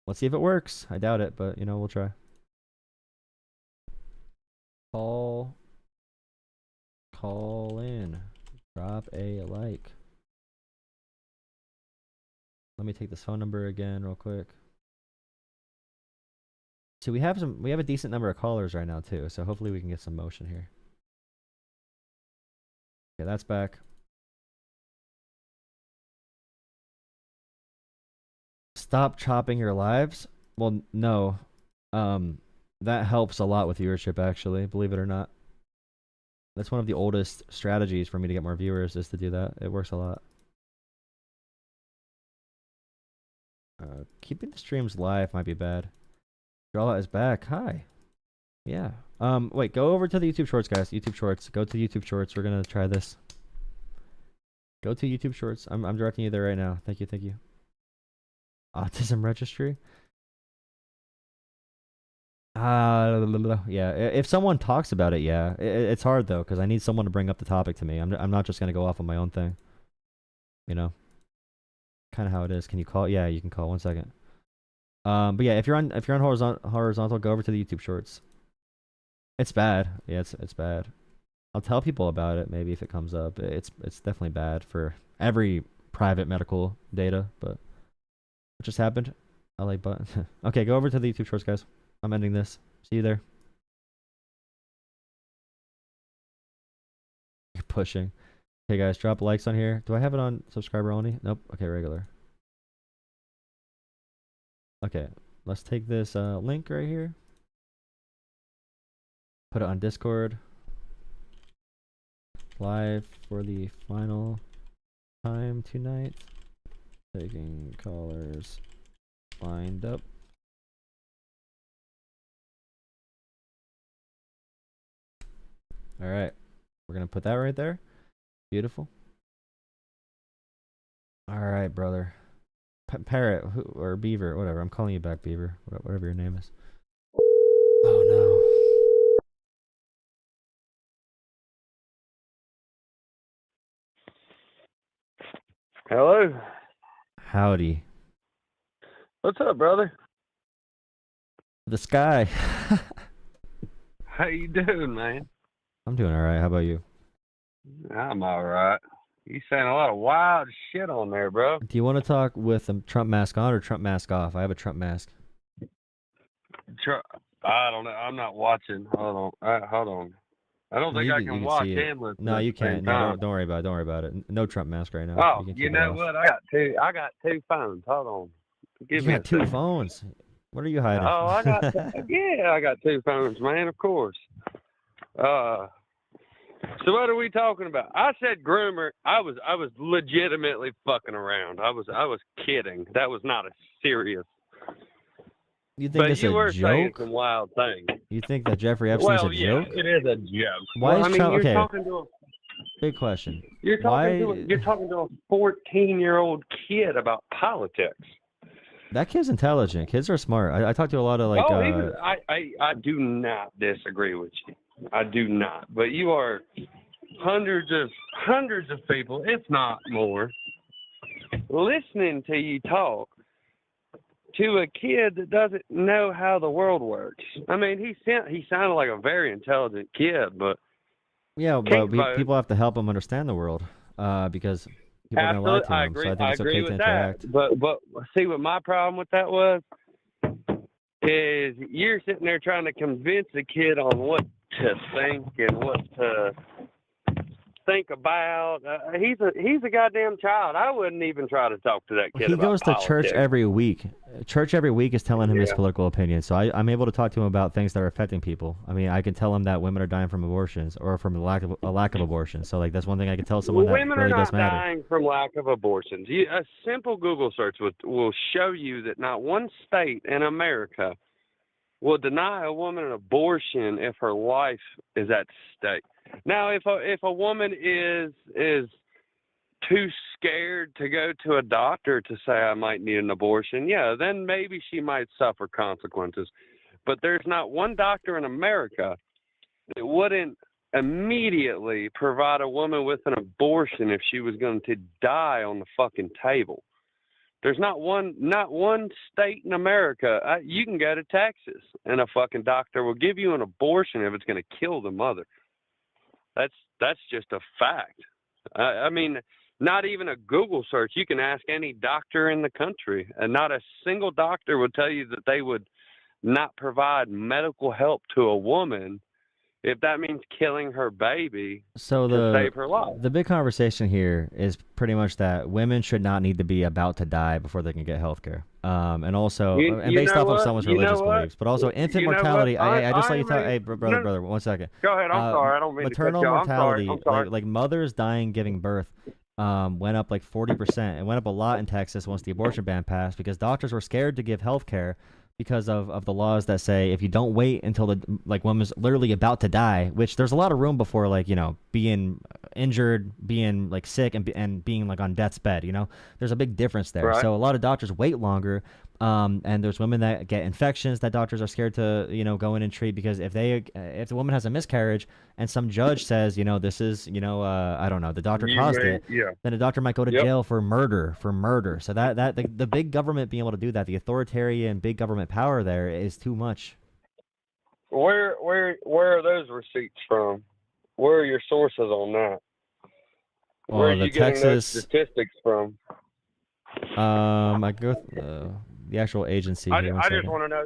Let's see if it works. I doubt it, but we'll try. Call in. Drop a like. Let me take this phone number again real quick. So we have a decent number of callers right now too, so hopefully we can get some motion here. Okay, that's back. Stop chopping your lives? Well, no. That helps a lot with viewership, actually, believe it or not. That's one of the oldest strategies for me to get more viewers, is to do that. It works a lot. Keeping the streams live might be bad. Jolah is back. Hi. Yeah. Wait, go over to the YouTube Shorts, guys. YouTube Shorts. Go to YouTube Shorts. We're gonna try this. Go to YouTube Shorts. I'm directing you there right now. Thank you. Autism registry. Yeah. If someone talks about it, yeah. It's hard though, because I need someone to bring up the topic to me. I'm not just gonna go off on my own thing. Kind of how it is. Can you call? Yeah, you can call. 1 second. But yeah, if you're on horizontal, go over to the YouTube Shorts. It's bad. Yeah, it's bad. I'll tell people about it maybe if it comes up. It's definitely bad for every private medical data. But what just happened? I like button. Okay, go over to the YouTube Shorts, guys. I'm ending this. See you there. You're pushing. Okay, guys, drop likes on here. Do I have it on subscriber only? Nope. Okay, regular. Okay, let's take this link right here. Put it on Discord. Live for the final time tonight. Taking callers lined up. All right, we're gonna put that right there. Beautiful. All right, brother. Parrot or Beaver, whatever. I'm calling you back, Beaver. Whatever your name is. Oh no. Hello. Howdy. What's up, brother? The sky. How you doing, man? I'm doing all right. How about you? I'm all right. You saying a lot of wild shit on there, bro. Do you want to talk with a Trump mask on or Trump mask off? I have a Trump mask. I don't know. I'm not watching. Hold on. I don't think I can watch and listen. No, you can't. No, don't worry about it. Don't worry about it. No Trump mask right now. Oh, you know what? I got two phones. Hold on. You got two phones. What are you hiding? Oh, I got two phones, man. Of course. So what are we talking about? I said groomer. I was legitimately fucking around. I was kidding. That was not a serious. You think this is a joke? Saying some wild things. You think that Jeffrey Epstein's a joke? It is a joke. Why is Trump? Okay. Big question. You're talking to a 14-year-old kid about politics. That kid's intelligent. Kids are smart. I talk to a lot of like. I do not disagree with you. I do not. But you are hundreds of people, if not more, listening to you talk to a kid that doesn't know how the world works. I mean, he sounded like a very intelligent kid, but yeah, but people have to help him understand the world, because people are going to lie to him. So I think it's okay to interact. But see, what my problem with that was is you're sitting there trying to convince a kid on what to think and what to think about. He's a goddamn child. I wouldn't even try to talk to that kid. He goes to church every week. Church every week is telling him his political opinion. So I'm able to talk to him about things that are affecting people. I mean, I can tell him that women are dying from abortions or from a lack of abortion. So like that's one thing I can tell someone that really does matter. Women are not dying from lack of abortions. A simple Google search will show you that not one state in America will deny a woman an abortion if her life is at stake. Now, if a woman is too scared to go to a doctor to say I might need an abortion, yeah, then maybe she might suffer consequences. But there's not one doctor in America that wouldn't immediately provide a woman with an abortion if she was going to die on the fucking table. There's not one state in America. You can go to Texas, and a fucking doctor will give you an abortion if it's going to kill the mother. That's just a fact. I mean, not even a Google search. You can ask any doctor in the country, and not a single doctor would tell you that they would not provide medical help to a woman if that means killing her baby to save her life. The big conversation here is pretty much that women should not need to be about to die before they can get health care. And also, based off of someone's religious beliefs, but also infant mortality. I just let you talk. Hey, brother, 1 second. Go ahead. I'm sorry. I don't mean maternal to cut you. mortality, I'm sorry. like mothers dying giving birth, went up like 40%. It went up a lot in Texas once the abortion ban passed because doctors were scared to give health care because of the laws that say if you don't wait until the woman's literally about to die, which there's a lot of room before being injured, being sick, and being on death's bed. There's a big difference there. Right. So a lot of doctors wait longer, and there's women that get infections that doctors are scared to go in and treat because if the woman has a miscarriage and some judge says this is I don't know, the doctor caused it, then the doctor might go to jail for murder. So that the big government being able to do that, the authoritarian big government power there is too much. Where are those receipts from? Where are your sources on that? Where are you getting those statistics from? I go with the actual agency. I just want to know.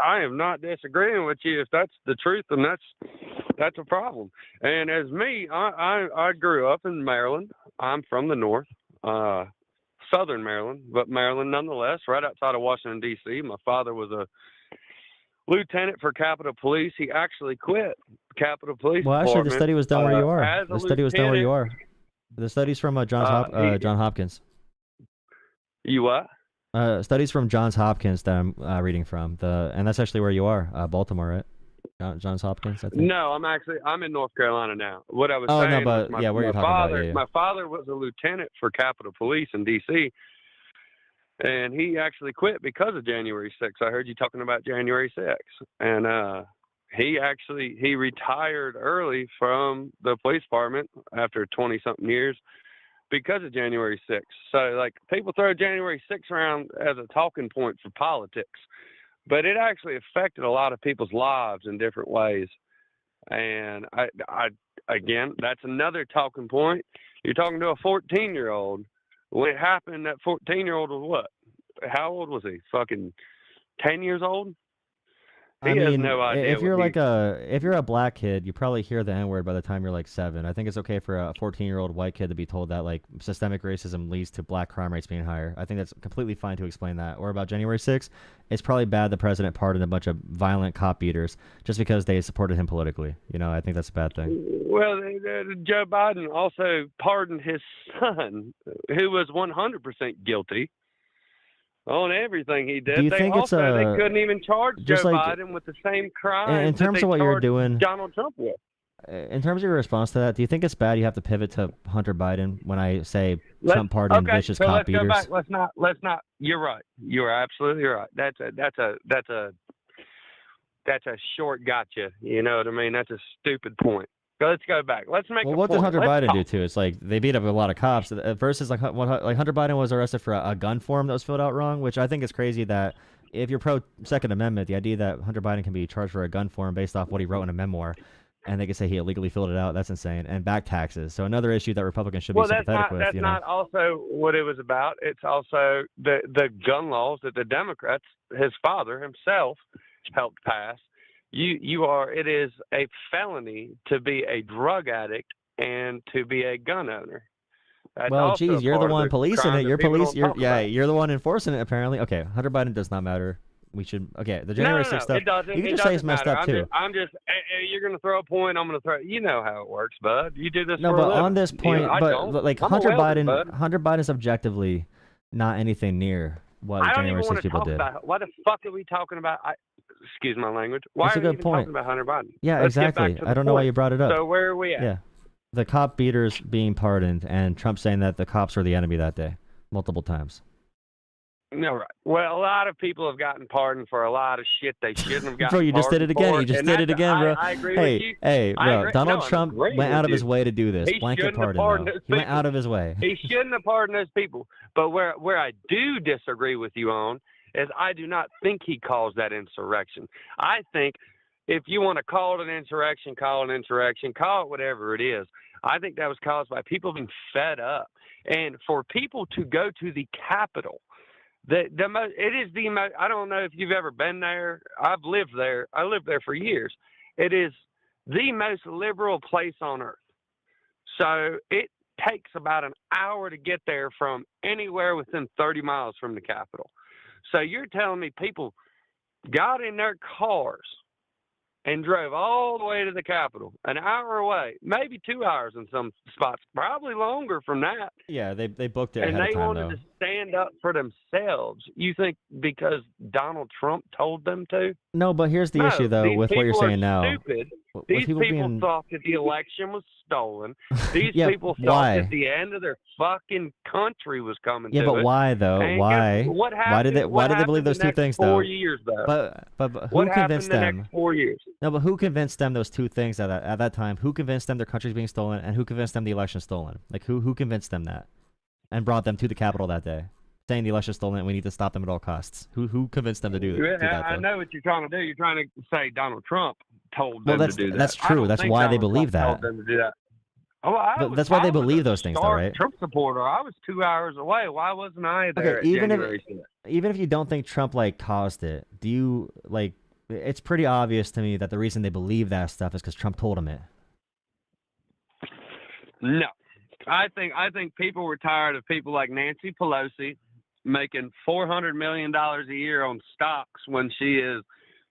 I am not disagreeing with you. If that's the truth, then that's a problem. And as me, I grew up in Maryland. I'm from the north, southern Maryland, but Maryland nonetheless, right outside of Washington D.C. My father was a lieutenant for Capitol Police. He actually quit Capitol Police. Well, actually, the study was done where you are. The study was done where you are. The study's from Johns Hopkins. You what? Studies from Johns Hopkins that I'm reading from. And that's actually where you are, Baltimore, right? Johns Hopkins, I think. No, I'm in North Carolina now. What I was saying. Oh no, but my, yeah, where you're talking about. Yeah. My father was a lieutenant for Capitol Police in D.C. And he actually quit because of January 6th. I heard you talking about January 6th, and he retired early from the police department after 20-something years because of January 6th. So, people throw January 6th around as a talking point for politics, but it actually affected a lot of people's lives in different ways. And I again, that's another talking point. You're talking to a 14-year-old. When it happened, that 14-year-old was what? How old was he? Fucking 10 years old? He has no idea. If you're a black kid, you probably hear the N-word by the time you're 7. I think it's okay for a 14-year-old white kid to be told that systemic racism leads to black crime rates being higher. I think that's completely fine to explain that. Or about January 6th, it's probably bad the president pardoned a bunch of violent cop beaters just because they supported him politically. I think that's a bad thing. Well, Joe Biden also pardoned his son, who was 100% guilty on everything he did. Do you think they couldn't even charge Joe Biden with the same crime in terms of what you're doing, Donald Trump with. In terms of your response to that, do you think it's bad you have to pivot to Hunter Biden when I say Trump pardoned vicious cop beaters? Let's go back. Let's not. You're right. You're absolutely right. That's a short gotcha. You know what I mean? That's a stupid point. Let's go back. Let's make. Well, what did Hunter Biden do too? It's they beat up a lot of cops. Versus Hunter Biden was arrested for a gun form that was filled out wrong, which I think is crazy. That if you're pro Second Amendment, the idea that Hunter Biden can be charged for a gun form based off what he wrote in a memoir, and they can say he illegally filled it out, that's insane. And back taxes. So another issue that Republicans should be sympathetic with. That's not also what it was about. It's also the gun laws that the Democrats, his father himself, helped pass. It is a felony to be a drug addict and to be a gun owner. Well, geez, you're the one policing it. You're the one enforcing it, apparently. Okay, Hunter Biden does not matter. We should, the January 6th stuff. You can just say it's messed up too. I'm just, you're going to throw a point, I'm going to throw, you know how it works, bud. You do this for a living. living. On this point, Hunter Biden is objectively not anything near what January 6th people did. Why the fuck are we talking about? Excuse my language. Why are we even talking about Hunter Biden? Yeah, exactly. I don't know why you brought it up. So where are we at? Yeah, the cop beaters being pardoned, and Trump saying that the cops were the enemy that day, multiple times. No, right. Well, a lot of people have gotten pardoned for a lot of shit they shouldn't have gotten Bro, you just did it again. for, You just and did it again, bro. I agree with you. Hey, I bro. agree. Donald No, I'm Trump agreeing went with out of you. his way to do this. He Blanket shouldn't have pardon, pardoned though. those He went people. out of his way. He shouldn't have pardoned those people. But where I do disagree with you on is I do not think he caused that insurrection. I think if you want to call it an insurrection, call it an insurrection, call it whatever it is. I think that was caused by people being fed up. And for people to go to the Capitol, it is the most, I don't know if you've ever been there. I've lived there. I lived there for years. It is the most liberal place on earth. So it takes about an hour to get there from anywhere within 30 miles from the Capitol. So you're telling me people got in their cars and drove all the way to the Capitol, an hour away, maybe 2 hours in some spots, probably longer from that. Yeah, they booked it And ahead they of time, wanted though. to stand up for themselves. You think because Donald Trump told them to? No, but here's the No, issue, though, these with what you're people are saying now. stupid. With These people people being... thought that the election was stolen. These Yeah, people thought why? that the end of their fucking country was coming Yeah, to but it. why, though? And Why? what Why did they believe those two things, though? 4 years, though? But who What happened convinced the them? next 4 years? No, but who convinced them those two things at that time? Who convinced them their country's being stolen, and who convinced them the election's stolen? Like, who convinced them that, and brought them to the Capitol that day, saying the election's stolen and we need to stop them at all costs? Who convinced them to do that? I know what you're trying to do. You're trying to say Donald Trump told them to do that. That's true. That's why they believe that. Told them to do that. Oh, But that's why they believe those things, though, right? Trump supporter. I was 2 hours away. Why wasn't I there? Okay, at even if you don't think Trump caused it, do you like? It's pretty obvious to me that the reason they believe that stuff is because Trump told them it. No, I think people were tired of people like Nancy Pelosi making $400 million a year on stocks when she is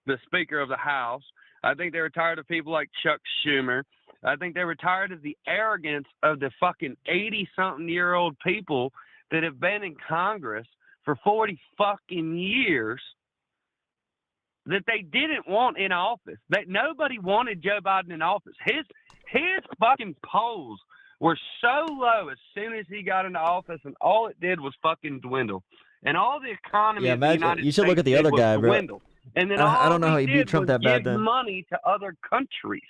the Speaker of the House. I think they were tired of people like Chuck Schumer. I think they were tired of the arrogance of the fucking 80-something-year-old people that have been in Congress for 40 fucking years that they didn't want in office. That nobody wanted Joe Biden in office. His fucking polls were so low as soon as he got into office, and all it did was fucking dwindle. And all the economy of the United you should look at the States other did was guy, bro. dwindle. And then I don't know all how he he beat did Trump was that bad give then. money to other countries.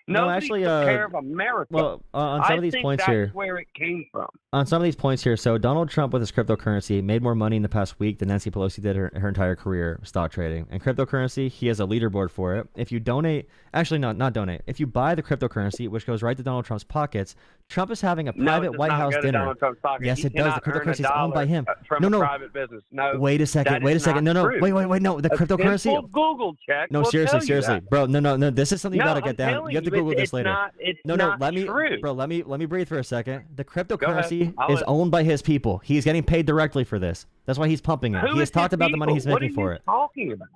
No, Nobody actually, took care of America. Well, on some of these points here, that's where it came from. On some of these points here, so Donald Trump with his cryptocurrency made more money in the past week than Nancy Pelosi did her entire career stock trading. And cryptocurrency, he has a leaderboard for it. If you donate, actually not donate. If you buy the cryptocurrency, which goes right to Donald Trump's pockets, Trump is having a private White House dinner. Yes, it does. The cryptocurrency is owned by him. From a private business. No. Wait a second. Wait a second. No. Wait. No. The cryptocurrency. Simple Google check. No, seriously, bro. No. This is something you gotta get down. You have to Google this later. Let me breathe for a second. The cryptocurrency is owned by his people. He's getting paid directly for this. That's why he's pumping it. He has talked about the money he's making for it. What are you talking about?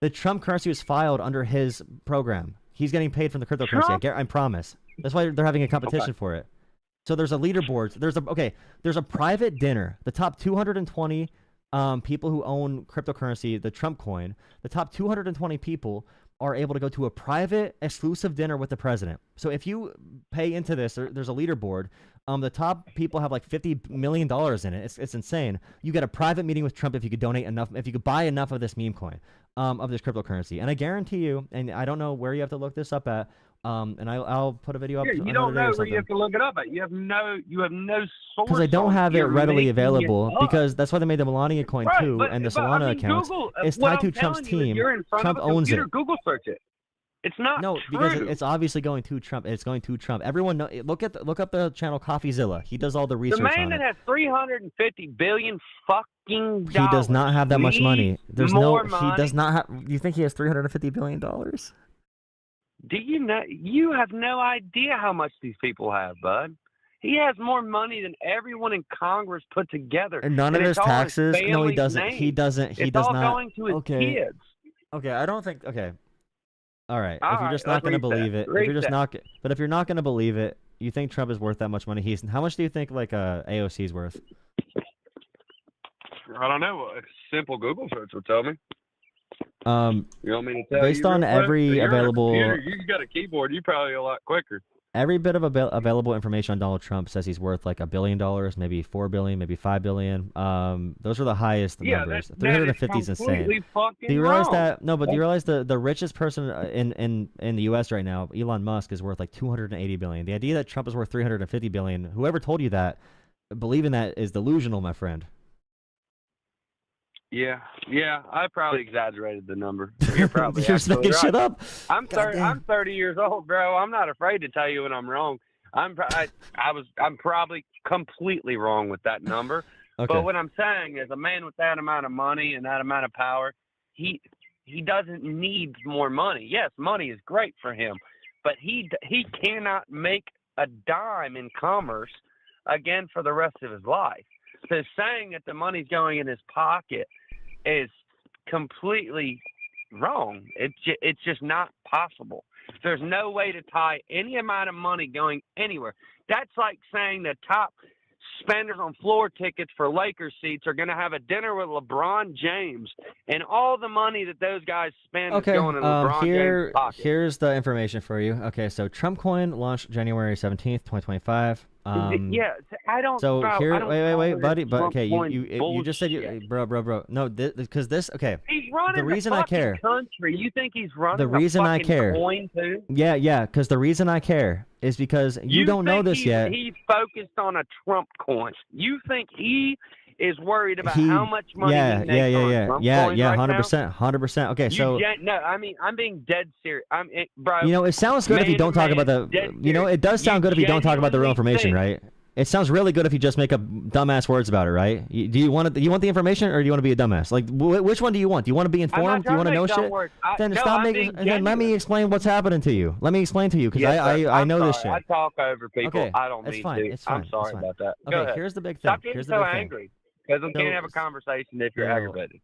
The Trump currency was filed under his program. He's getting paid from the cryptocurrency. I promise. That's why they're having a competition for it. So there's a leaderboard. There's a private dinner. The top 220 people who own cryptocurrency, the Trump coin, the top 220 people are able to go to a private exclusive dinner with the president. So if you pay into this, there's a leaderboard. The top people have like $50 million in it. It's insane. You get a private meeting with Trump if you could donate enough, if you could buy enough of this meme coin, of this cryptocurrency. And I guarantee you, and I don't know where you have to look this up at, and I'll put a video up. You don't know where you have to look it up at. You have no source. Because I don't have it readily available. Because that's why they made the Melania coin too, and the Solana account. It's tied to Trump's team. Trump owns it. Google search it. It's not true. Because it's obviously going to Trump. It's going to Trump. Everyone look up the channel CoffeeZilla. He does all the research on it. The man that has $350 billion fucking dollars. He does not have that much money. He does not have. You think he has $350 billion? Do you know? You have no idea how much these people have, bud. He has more money than everyone in Congress put together. And none of his taxes. No, he doesn't. Name. He doesn't. He it's does all not. Going to his kids. Okay, I don't think. Okay. All right. All if you're just not going to believe it, if you're just not, but if you're not going to believe it, you think Trump is worth that much money? How much do you think AOC is worth? I don't know. A simple Google search will tell me. You want me to tell based you on every available. You got a keyboard. You probably a lot quicker. Every bit of available information on Donald Trump says he's worth like $1 billion, maybe 4 billion, maybe 5 billion. Those are the highest numbers. that 350 is is insane. completely fucking Do you realize wrong. that? No, but do you realize the richest person in the U.S. right now, Elon Musk, is worth like 280 billion. The idea that Trump is worth 350 billion, whoever told you that, believing that is delusional, my friend. Yeah, I probably exaggerated the number. You're probably You're just making shit up. I'm 30 years old, bro. I'm not afraid to tell you when I'm wrong. I'm probably completely wrong with that number. Okay. But what I'm saying is, a man with that amount of money and that amount of power, he doesn't need more money. Yes, money is great for him, but he cannot make a dime in commerce again for the rest of his life. So saying that the money's going in his pocket is completely wrong. It's just not possible. There's no way to tie any amount of money going anywhere. That's like saying the top spenders on floor tickets for Lakers seats are going to have a dinner with LeBron James, and all the money that those guys spend is going in LeBron James' pocket. Here's the information for you. Okay, so Trump coin launched January 17th, 2025. Yeah, I don't. So bro, here, I don't wait, buddy. But okay, you bullshit. just said bro. No, because this. Okay. He's running the reason the I care. Country. You think he's running the reason I care. Coin too? Yeah. Because the reason I care is because you don't know this yet. He's focused on a Trump coin. You think he is worried about how much money he makes on Trump coins right 100%. Okay, so no, I mean, I'm being dead serious. Bro. You know, it sounds good if you don't talk about the. You know, it does sound good if you don't talk about the real information, right? It sounds really good if you just make up dumbass words about it, right? Do you want the information, or do you want to be a dumbass? Like, which one do you want? Do you want to be informed? Do you want to know shit? Then stop making. Then let me explain what's happening to you. Let me explain to you, because I know this shit. I talk over people. Okay, I don't mean to. It's fine. I'm sorry about that. Okay, here's the big thing. Stop getting so angry, because we can't have a conversation if you're aggravated.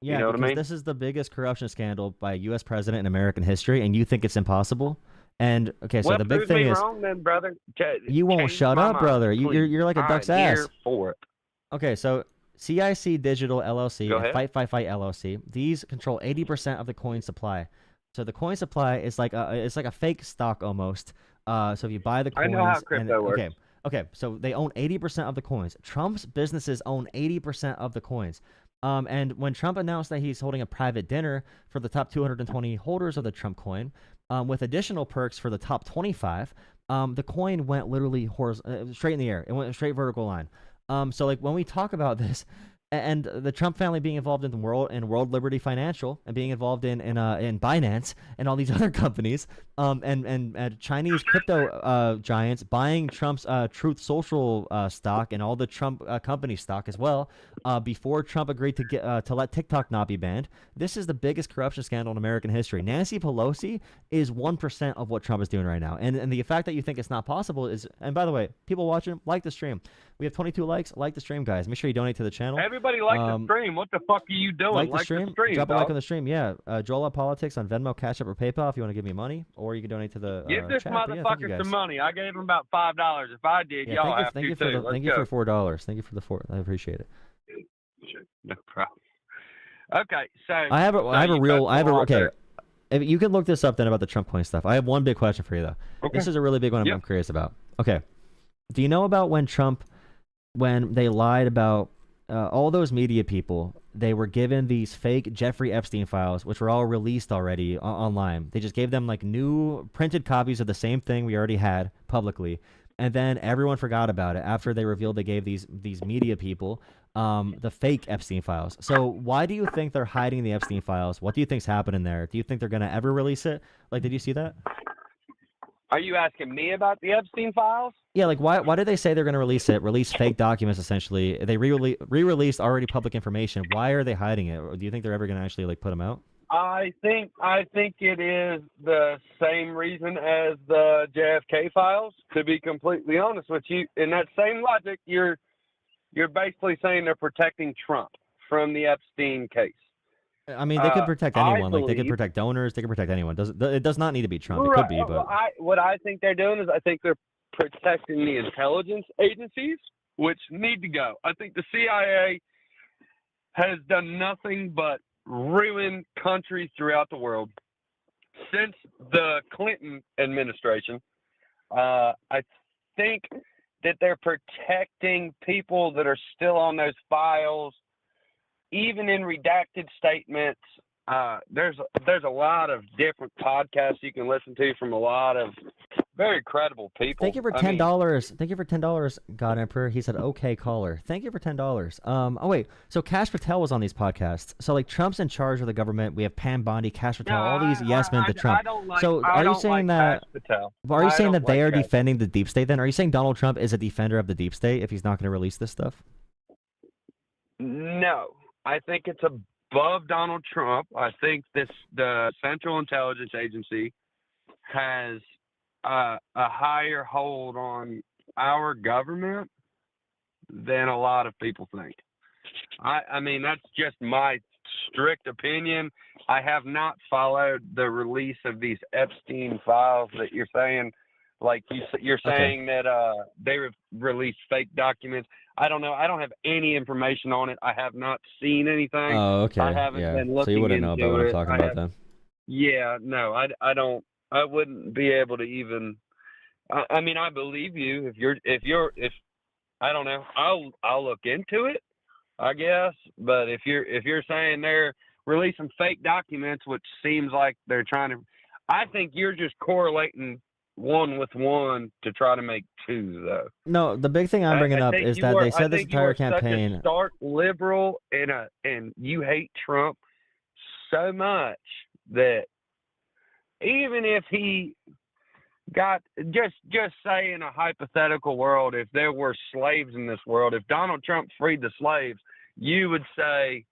Yeah, you know because what I mean? This is the biggest corruption scandal by a U.S. president in American history, and you think it's impossible? And okay, so the big thing is, wrong then, brother. You won't shut up, brother. You're like a duck's ass. Here for it. Okay, so CIC Digital LLC and Fight LLC, these control 80% of the coin supply. So the coin supply is like a fake stock almost. So if you buy the coins, I know how crypto works. Okay, so they own 80% of the coins. Trump's businesses own 80% of the coins. And when Trump announced that he's holding a private dinner for the top 220 holders of the Trump coin, with additional perks for the top 25, the coin went literally straight in the air. It went a straight vertical line. So like when we talk about this, and the Trump family being involved in the World Liberty Financial, and being involved in Binance and all these other companies, and Chinese crypto giants buying Trump's Truth Social stock and all the Trump company stock as well, before Trump agreed to let TikTok not be banned. This is the biggest corruption scandal in American history. Nancy Pelosi is 1% of what Trump is doing right now, and the fact that you think it's not possible is. And by the way, people watching, like the stream. We have 22 likes. Like the stream, guys. Make sure you donate to the channel. Everybody likes the stream. What the fuck are you doing? Like the stream. Drop a like on the stream. Yeah. Jolah Politics on Venmo, Cash App, or PayPal if you want to give me money, or you can donate to the Give this chat. motherfucker some money. I gave him about $5. If I did, y'all have to too. Thank you for $4. Thank you for the $4. I appreciate it. No problem. Okay, so okay. If you can look this up then about the Trump coin stuff. I have one big question for you though. Okay. This is a really big one. I'm curious about. Okay. Do you know about when they lied about all those media people? They were given these fake Jeffrey Epstein files, which were all released already online. They just gave them like new printed copies of the same thing we already had publicly, and then everyone forgot about it after they revealed they gave these media people the fake Epstein files. So why do you think they're hiding the Epstein files? What do you think's happening there? Do you think they're gonna ever release it? Like, did you see that? Are you asking me about the Epstein files? Yeah, like why did they say they're going to release fake documents essentially? They re-released already public information. Why are they hiding it? Or do you think they're ever going to actually like put them out? I think it is the same reason as the JFK files, to be completely honest with you. In that same logic, you're basically saying they're protecting Trump from the Epstein case. I mean, they could protect anyone. Like they could protect donors. They could protect anyone. It does not need to be Trump. It could be, but what I think they're doing is I think they're protecting the intelligence agencies, which need to go. I think the CIA has done nothing but ruin countries throughout the world. since the Clinton administration, I think that they're protecting people that are still on those files, even in redacted statements. There's a lot of different podcasts you can listen to from a lot of very credible people. Thank you for $10. Thank you for $10, God Emperor. He said, "Okay, caller." Thank you for $10. Oh wait, so Kash Patel was on these podcasts. So like Trump's in charge of the government. We have Pam Bondi, Kash Patel, all these yes men to Trump. Are you saying that they are defending the deep state? Then are you saying Donald Trump is a defender of the deep state if he's not going to release this stuff? No, I think it's above Donald Trump. I think the Central Intelligence Agency has a higher hold on our government than a lot of people think. I mean, that's just my strict opinion. I have not followed the release of these Epstein files that you're saying. Like you're saying that they released fake documents. I don't know. I don't have any information on it. I have not seen anything. Oh, okay. I haven't been looking into it. So you wouldn't know about what I'm talking about then? Yeah, no, I don't. I wouldn't be able to even. I mean, I believe you. If I don't know, I'll look into it, I guess. But if you're saying they're releasing fake documents, which seems like they're trying to, I think you're just correlating one with one to try to make two, though. No, the big thing I'm bringing up is that they said this entire campaign. Such a stark liberal and you hate Trump so much that even if he got just say in a hypothetical world, if there were slaves in this world, if Donald Trump freed the slaves, you would say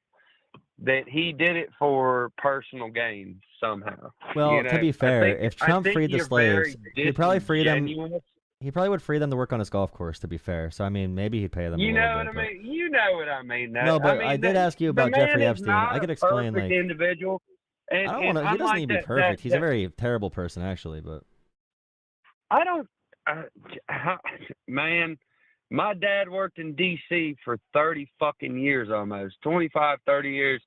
that he did it for personal gain somehow. Well, to be fair, if Trump freed the slaves, he'd probably free them. He probably would free them to work on his golf course, to be fair. So, I mean, maybe he'd pay them a little bit. You know what I mean? You know what I mean. No, but I did ask you about Jeffrey Epstein. I could explain, like, individual. I don't want to. He doesn't need to be perfect. He's a very terrible person, actually. But I don't. Man, my dad worked in D.C. for 30 fucking years, almost 25, 30 years,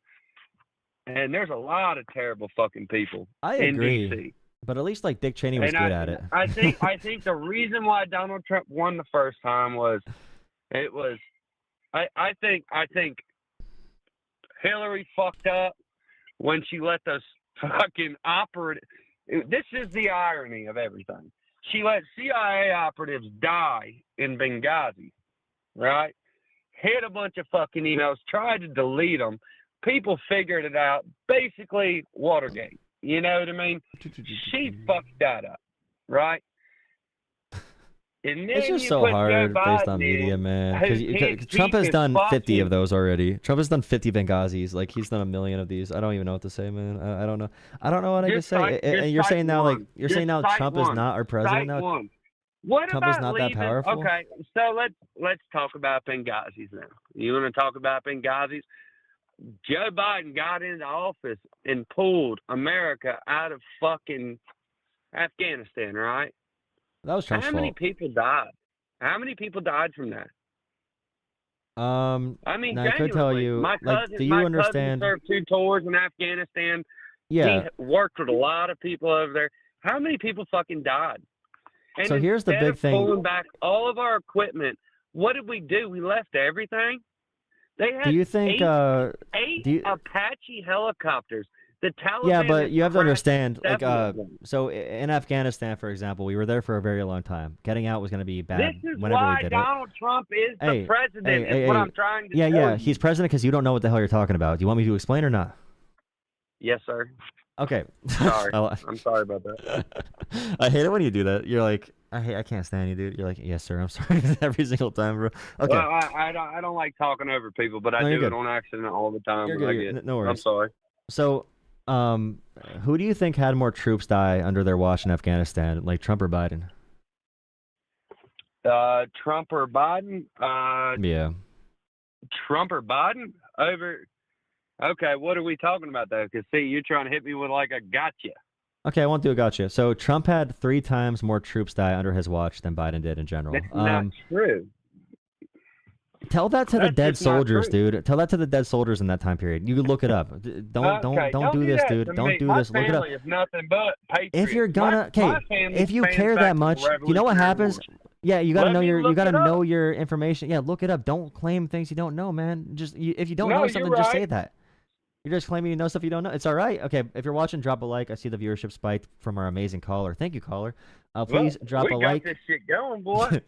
and there's a lot of terrible fucking people in D.C. But at least like Dick Cheney was good at it. I think the reason why Donald Trump won the first time was I think Hillary fucked up when she let those fucking operatives. This is the irony of everything. She let CIA operatives die in Benghazi, right? Hit a bunch of fucking emails, tried to delete them. People figured it out. Basically, Watergate. You know what I mean? She fucked that up, right? And then it's just so hard based on media, man. Because Trump has done 50 of those already. Trump has done 50 Benghazis. Like, he's done a million of these. I don't even know what to say, man. I don't know. I don't know what I can say. And you're saying now, like, Trump is not our president now? What Trump about is not that powerful? Okay, so let's talk about Benghazis now. You want to talk about Benghazis? Joe Biden got into office and pulled America out of fucking Afghanistan, right? That was Trump's fault. How many people died? How many people died from that? I mean, I could tell you. My cousin, do you understand? Served 2 tours in Afghanistan. Yeah. He worked with a lot of people over there. How many people fucking died? And so here's the big thing. Pulling back all of our equipment, what did we do? We left everything. They had do you think 8 Apache helicopters. The Taliban. Yeah, but you have to understand, like, so in Afghanistan, for example, we were there for a very long time. Getting out was going to be bad. This is whenever why we did Donald Trump is the president. Is what I'm trying to tell you. He's president because you don't know what the hell you're talking about. Do you want me to explain or not? Yes, sir. Okay. Sorry. I'm sorry about that. I hate it when you do that. You're like, I can't stand you, dude. You're like, yes, sir. I'm sorry. Every single time, bro. Okay. Well, I don't like talking over people, but I do it on accident all the time. You're good. No worries. I'm sorry. So, who do you think had more troops die under their watch in Afghanistan, like Trump or Biden? Trump or Biden? Yeah. Trump or Biden over. Okay, what are we talking about though? Because see, you're trying to hit me with like a gotcha. Okay, I won't do a gotcha. So Trump had 3 times more troops die under his watch than Biden did in general. That's not true. Tell that to the That's dead just not soldiers, true. dude. Tell that to the dead soldiers in that time period. You can look it up. Don't Okay, do this, that dude. to Don't me. do My this. Look it up. family is nothing but patriots. If you're gonna, My okay, family if you spans care back that to the much, you know what Revolutionary happens? Wars. Yeah, you gotta Let know me look it up. your information. Yeah, look it up. Don't claim things you don't know, man. If you don't No, know you're something, just say right. that. You're just claiming you know stuff you don't know. It's all right. Okay, if you're watching, drop a like. I see the viewership spiked from our amazing caller. Thank you, caller. Please Well, drop we a got like. this shit going, boy.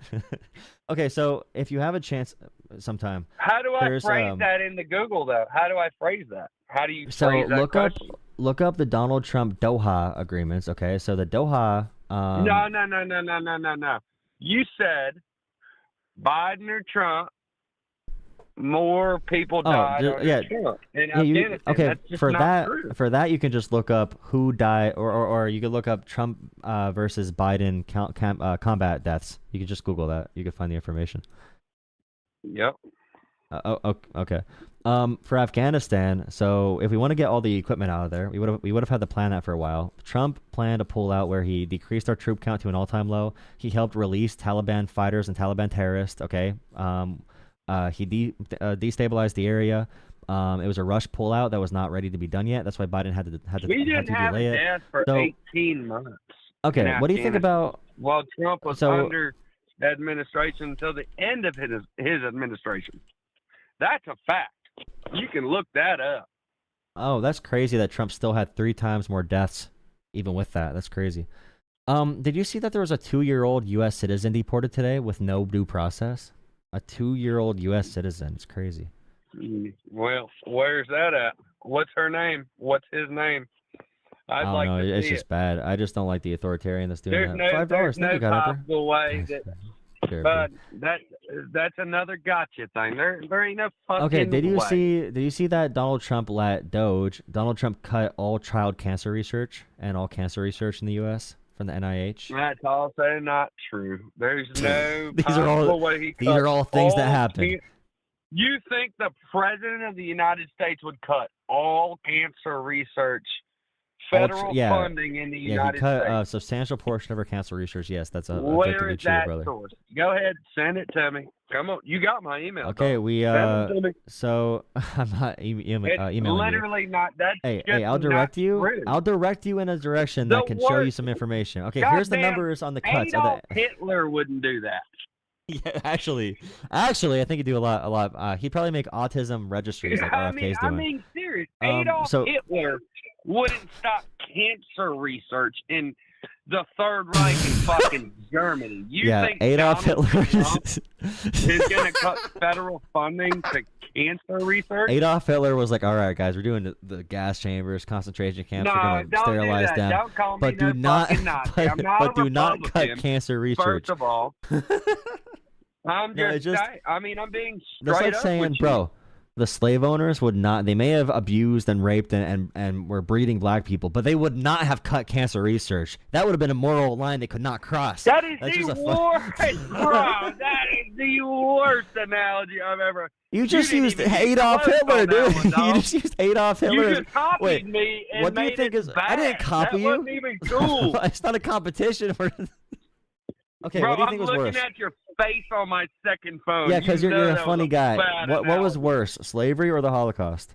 Okay, so if you have a chance sometime, How do I there's phrase that into Google, though? How do I phrase that? How do you so phrase that question? look up the Donald Trump Doha agreements. Okay, so the Doha. No. You said Biden or Trump, more people died under Trump in Afghanistan. Okay, That's just not true. for that you can just look up who died, or you can look up Trump versus Biden combat deaths. You can just Google that. You can find the information. Yep. Okay. For Afghanistan, so if we want to get all the equipment out of there, we would have had to plan that for a while. Trump planned to pull out where he decreased our troop count to an all-time low. He helped release Taliban fighters and Taliban terrorists. Okay. He destabilized the area. It was a rush pullout that was not ready to be done yet. That's why Biden had to We didn't have delay a it. death for 18 months. Okay, what do you think about? While Trump was under administration until the end of his administration. That's a fact. You can look that up. Oh, that's crazy that Trump still had 3 times more deaths, even with that. That's crazy. Did you see that there was a 2-year-old U.S. citizen deported today with no due process? A 2-year-old U.S. citizen. It's crazy. Well, where's that at? What's her name? What's his name? I don't know. It's just bad. I just don't like the authoritarian that's doing that. $5. There's no possible way that. Sure, but that's another gotcha thing. There ain't no fucking Okay, did you way. see that Donald Trump let Donald Trump cut all child cancer research and all cancer research in the U.S. from the NIH? That's also not true. There's no these are all things that happen. You think the president of the United States would cut all cancer research federal funding in the United States? Yeah, he cut a substantial portion of our cancer research. Yes, that's a Where is that brother. source? Go ahead, send it to me. Come on, you got my email. Okay, so I'm not emailing literally you. Not. That's hey, I'll direct you. True. I'll direct you in a direction that can show you some information. Okay, here's the numbers on the cuts. Hitler wouldn't do that. Yeah, actually, I think he'd do a lot. He'd probably make autism registries like RFK's doing. I mean, serious. Adolf Hitler wouldn't stop cancer research in the Third Reich in fucking Germany. You think Adolf Hitler is going to cut federal funding to cancer research? Adolf Hitler was like, all right, guys, we're doing the gas chambers, concentration camps. We're going to sterilize them. Don't call me but do not do not cut cancer research. First of all. I'm being straight that's like up saying, with you. Bro, the slave owners would not. They may have abused and raped and were breeding black people, but they would not have cut cancer research. That would have been a moral line they could not cross. That's the worst, bro. That is the worst analogy I've ever. You just used Adolf Hitler, dude. You just used Adolf Hitler. You just copied me and what do you made think it is? bad. I didn't copy you. That wasn't even cool. It's not a competition. Okay, bro, what do you think was worse? I'm looking at your face on my second phone. Yeah, because you're a funny guy. What was worse, slavery or the Holocaust?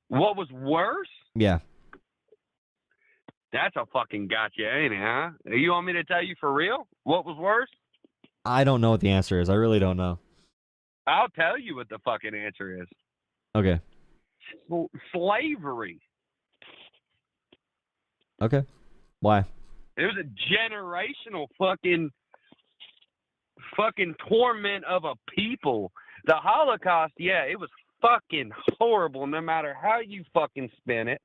What was worse? Yeah. That's a fucking gotcha, ain't it, huh? You want me to tell you for real? What was worse? I don't know what the answer is. I really don't know. I'll tell you what the fucking answer is. Okay. Slavery. Okay. Why? It was a generational fucking torment of a people. The Holocaust, yeah, it was fucking horrible no matter how you fucking spin it.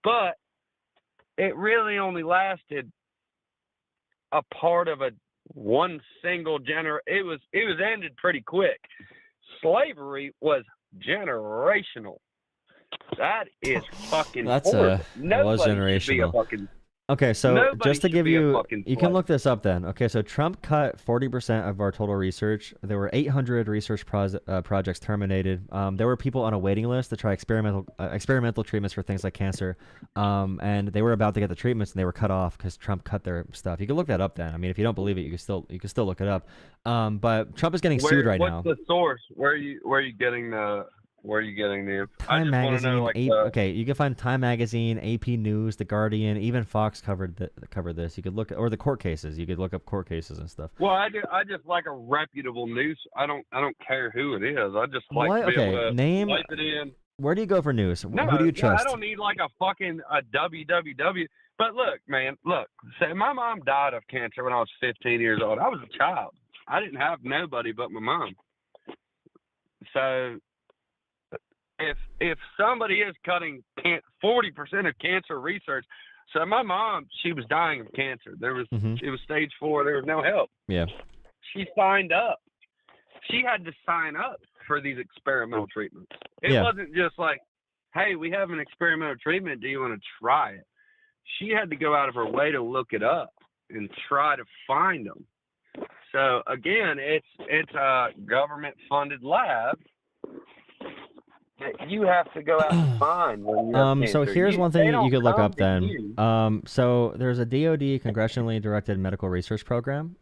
But it really only lasted a part of one single it was ended pretty quick. Slavery was generational. That is fucking horrible. It was generational. Okay, so Nobody just to should give be a you, fucking you can slave. look this up then. Okay, so Trump cut 40% of our total research. There were 800 research projects terminated. There were people on a waiting list to try experimental treatments for things like cancer. And they were about to get the treatments and they were cut off because Trump cut their stuff. You can look that up then. I mean, if you don't believe it, you can still look it up. But Trump is getting sued right What's now. the source? Where are you getting the? Where are you getting the? I Time just want to know, Magazine, like, okay, you can find Time Magazine, AP News, The Guardian, even Fox covered this. You could look, or the court cases. You could look up court cases and stuff. Well, I just like a reputable news. I don't care who it is. I just like What? to be able Okay, to name. type it in. Where do you go for news? No, Who do you trust? I don't need like a fucking www. But look, man, say my mom died of cancer when I was 15 years old. I was a child. I didn't have nobody but my mom. So if somebody is cutting 40% of cancer research, so my mom, she was dying of cancer. It was stage 4. There was no help. Yeah. She signed up. She had to sign up for these experimental treatments. It wasn't just like, hey, we have an experimental treatment. Do you want to try it? She had to go out of her way to look it up and try to find them. So again, it's a government-funded lab that you have to go out and find when you have So cancer. here's one thing you could look up then. You. So there's a DoD congressionally directed medical research program.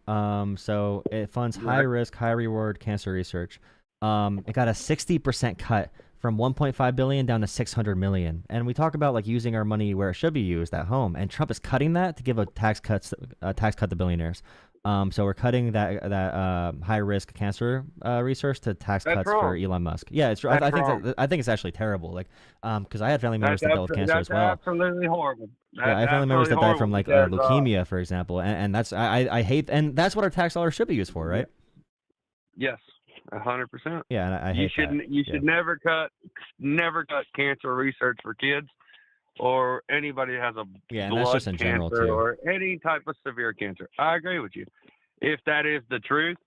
So it funds high risk, high reward cancer research. It got a 60% cut from 1.5 billion down to 600 million. And we talk about like using our money where it should be used at home. And Trump is cutting that to give a tax cut to billionaires. So we're cutting that high risk cancer research to tax cuts for Elon Musk. Yeah, it's. I think it's actually terrible. Like, because I had family members that dealt with cancer as well. That's absolutely horrible. Yeah, I have family members that died from like leukemia, for example, and that's I hate, and that's what our tax dollars should be used for, right? Yes, 100%. Yeah, and I hate that. You should never cut cancer research for kids or anybody that has a and blood that's just in general cancer too. or any type of severe cancer. I agree with you. If that is the truth,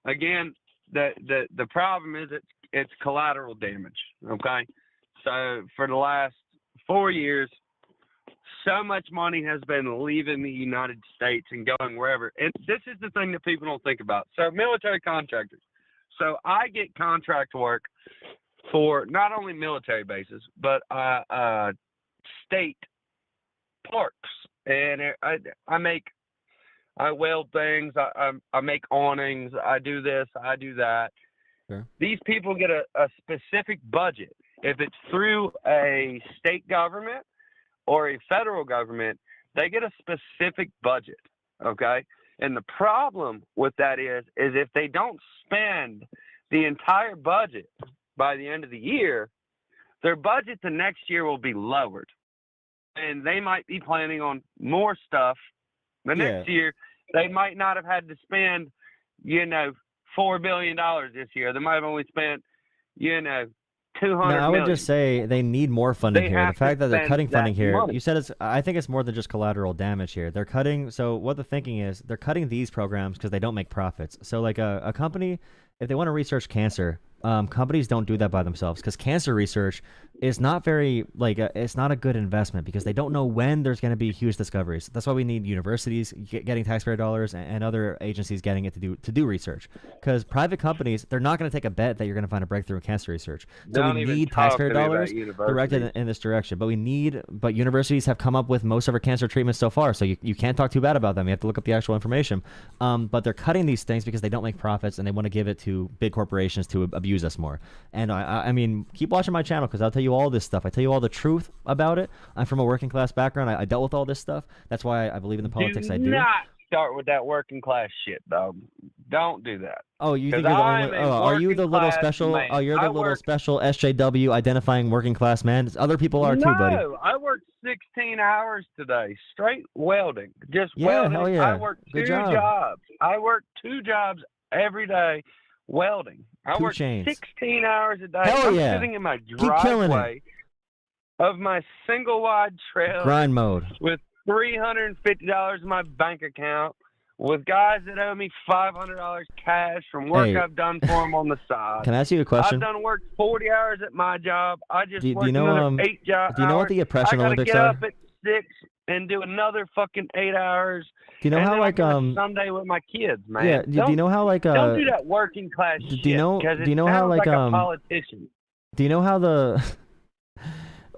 again, the problem is it's collateral damage. Okay, so for the last 4 years, so much money has been leaving the United States and going wherever. And this is the thing that people don't think about. So military contractors. So I get contract work for not only military bases, but state parks. And I weld things, I make awnings, I do this, I do that. Sure. These people get a specific budget. If it's through a state government or a federal government, they get a specific budget, okay? And the problem with that is if they don't spend the entire budget by the end of the year, their budget the next year will be lowered. And they might be planning on more stuff the next year. They might not have had to spend, $4 billion this year. They might have only spent, 200 I would million. just say they need more funding here. The fact that they're cutting funding here, money. you said I think it's more than just collateral damage here. They're cutting, so what the thinking is, they're cutting these programs because they don't make profits. So like a company, if they want to research cancer, companies don't do that by themselves because cancer research is not very it's not a good investment because they don't know when there's going to be huge discoveries. That's why we need universities getting taxpayer dollars and other agencies getting it to do research, because private companies, they're not going to take a bet that you're going to find a breakthrough in cancer research. So we need taxpayer dollars directed in this direction. But universities have come up with most of our cancer treatments so far, so you can't talk too bad about them. You have to look up the actual information. But they're cutting these things because they don't make profits and they want to give it to big corporations to abuse us more. And I mean, keep watching my channel because I'll tell you all this stuff. I tell you all the truth about it. I'm from a working class background. I dealt with all this stuff. That's why I believe in the politics I do. Do not start with that working class shit, dog. Don't do that. Oh, you think you're the only? Oh, are you the little special? Man. Oh, you're the little special SJW identifying working class man. Other people are too, buddy. No, I worked 16 hours today, straight welding. Just welding. Hell yeah. I worked two jobs. I worked 2 jobs every day welding. I worked 16 hours a day. I'm sitting in my driveway of my single wide trailer. Grind mode. With $350 in my bank account, with guys that owe me $500 cash from work I've done for them on the side. Can I ask you a question? I've worked 40 hours at my job. I just worked 8 jobs. Do you know what the oppression I Olympics get are? up at 6 and do another fucking 8 hours. Do you know and how then like I go Sunday with my kids, man. Yeah. Do you know how like don't do that working class shit. Do you know how like a politician. Do you know how the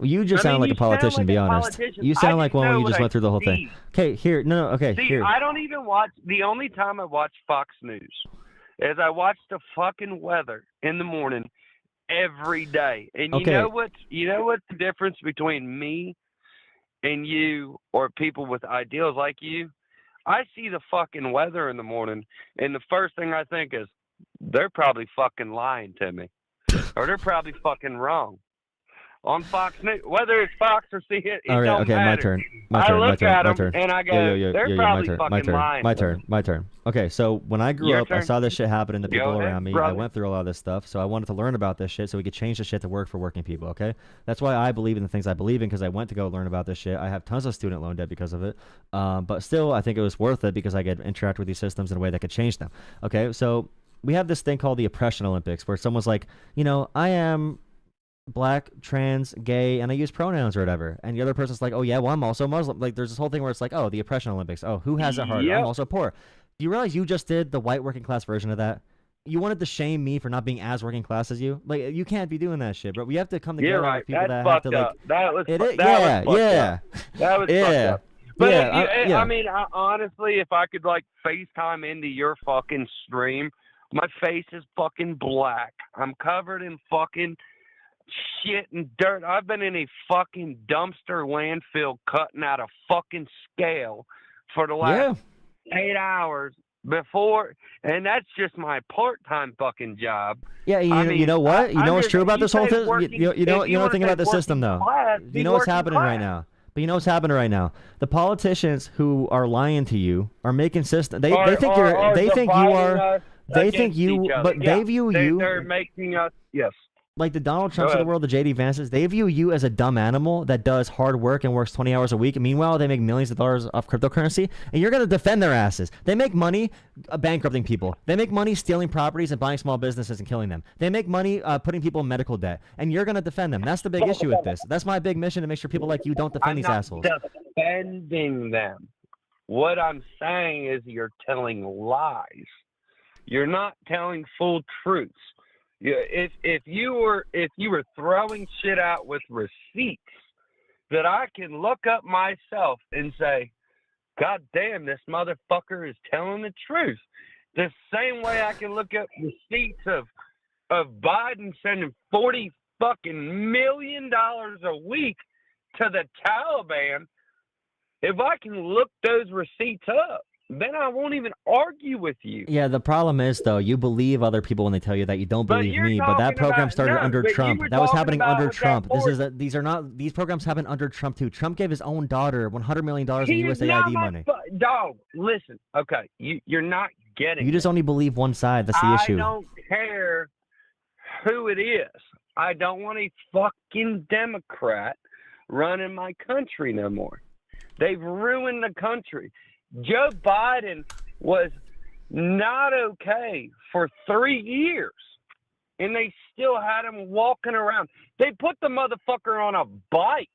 You just sound like a politician, to be honest. You sound like one where you just went through the whole thing. Okay, here. No, okay, See, here. I don't even watch. The only time I watch Fox News is I watch the fucking weather in the morning every day. And you know what's the difference between me and you or people with ideals like you? I see the fucking weather in the morning, and the first thing I think is, they're probably fucking lying to me. Or they're probably fucking wrong. On Fox News, whether it's Fox or CNN, it don't matter. My turn. And I go, they're probably fucking lying. My turn. Okay, so when I grew up, I saw this shit happen to people around me. Brother. I went through a lot of this stuff, so I wanted to learn about this shit so we could change the shit to work for working people, okay? That's why I believe in the things I believe in, because I went to go learn about this shit. I have tons of student loan debt because of it, but still, I think it was worth it because I could interact with these systems in a way that could change them, okay? So we have this thing called the Oppression Olympics, where someone's like, I am black, trans, gay, and I use pronouns or whatever, and the other person's like, oh yeah, well, I'm also Muslim. Like, there's this whole thing where it's like, oh, the Oppression Olympics, oh, who has it harder? I'm also poor. Do you realize you just did the white working class version of that? You wanted to shame me for not being as working class as you. Like, you can't be doing that shit, bro. We have to come together with people that have to like that was fucked up. But I mean, honestly, if I could like FaceTime into your fucking stream, my face is fucking black. I'm covered in fucking shit and dirt. I've been in a fucking dumpster landfill cutting out a fucking scale for the last 8 hours before, and that's just my part-time fucking job. Yeah, you know what? You know what's true about this whole thing? You know thing about the system, though? You know what's happening right now? But you know what's happening right now? The politicians who are lying to you are making system. They view you. They're making us. Yes. Like the Donald Trumps of the world, the J.D. Vances, they view you as a dumb animal that does hard work and works 20 hours a week. And meanwhile, they make millions of dollars off cryptocurrency, and you're going to defend their asses. They make money bankrupting people. They make money stealing properties and buying small businesses and killing them. They make money putting people in medical debt, and you're going to defend them. That's the big issue with this. That's my big mission, to make sure people like you don't defend these assholes. I'm not defending them. What I'm saying is you're telling lies. You're not telling full truths. If you were throwing shit out with receipts that I can look up myself and say, God damn, this motherfucker is telling the truth. The same way I can look up receipts of Biden sending $40 fucking million a week to the Taliban. If I can look those receipts up, then I won't even argue with you. Yeah, the problem is, though, you believe other people when they tell you that. You don't believe me. But that program started under Trump. That was happening under Trump. These programs happen under Trump too. Trump gave his own daughter $100 million in USAID money. Dog, listen. Okay, you're not getting. You just only believe one side. That's the issue. I don't care who it is. I don't want a fucking Democrat running my country no more. They've ruined the country. Joe Biden was not okay for 3 years, and they still had him walking around. They put the motherfucker on a bike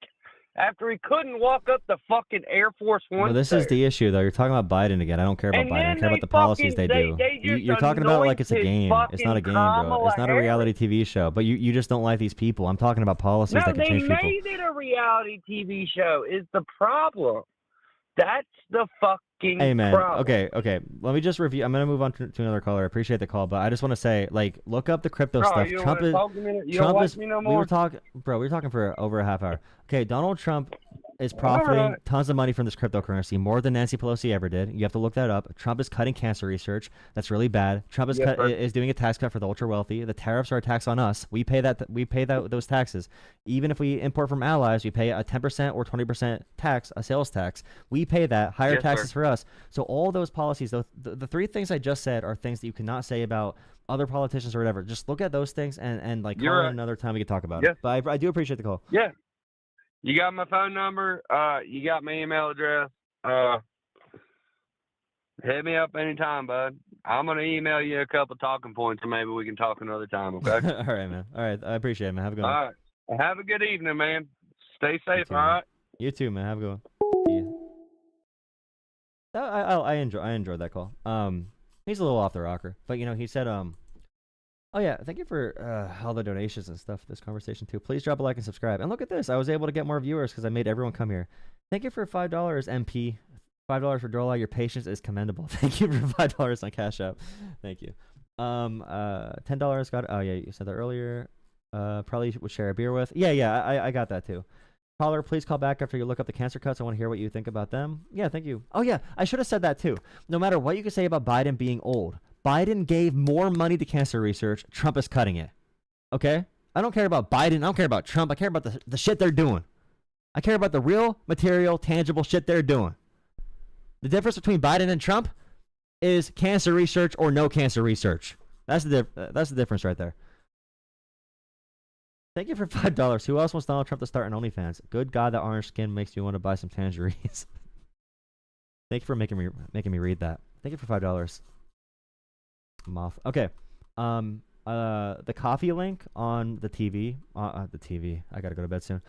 after he couldn't walk up the fucking Air Force One. Well, this is the issue, though. You're talking about Biden again. I don't care about Biden. I care about the policies they do. You're talking about it like it's a game. It's not a game, bro. It's not a reality TV show. But you just don't like these people. I'm talking about policies that can change people. No, they made it a reality TV show is the problem. That's the fucking problem. Okay. Let me just review. I'm going to move on to another caller. I appreciate the call, but I just want to say, like, look up the crypto stuff. Trump is. We were talking for over a half hour. Okay, Donald Trump is profiting tons of money from this cryptocurrency, more than Nancy Pelosi ever did. You have to look that up. Trump is cutting cancer research. That's really bad. Trump is doing a tax cut for the ultra wealthy. The tariffs are a tax on us. We pay those taxes. Even if we import from allies, we pay a 10% or 20% tax, a sales tax. We pay that, higher taxes for us. So all those policies, the three things I just said are things that you cannot say about other politicians or whatever. Just look at those things and like call in another time we can talk about it. But I do appreciate the call. Yeah. You got my phone number. You got my email address. Hit me up anytime, bud. I'm going to email you a couple talking points, and maybe we can talk another time, okay? All right, man. All right. I appreciate it, man. Have a good one. All right. Have a good evening, man. Stay safe, all right? You too, man. Have a good one. I enjoyed that call. He's a little off the rocker, but he said oh yeah, thank you for all the donations and stuff. This conversation too. Please drop a like and subscribe. And look at this, I was able to get more viewers because I made everyone come here. Thank you for $5, MP. $5 for Jolah. Your patience is commendable. Thank you for $5 on Cash App. Thank you. $10 got. Oh yeah, you said that earlier. Probably would share a beer with. Yeah. I got that too. Caller, please call back after you look up the cancer cuts. I want to hear what you think about them. Yeah, thank you. Oh yeah, I should have said that too. No matter what you can say about Biden being old, Biden gave more money to cancer research. Trump is cutting it. Okay? I don't care about Biden. I don't care about Trump. I care about the shit they're doing. I care about the real, material, tangible shit they're doing. The difference between Biden and Trump is cancer research or no cancer research. That's the difference right there. Thank you for $5. Who else wants Donald Trump to start an OnlyFans? Good God, that orange skin makes you want to buy some tangerines. Thank you for making me read that. Thank you for $5. Moth. Okay. The coffee link on the TV. The TV. I gotta go to bed soon.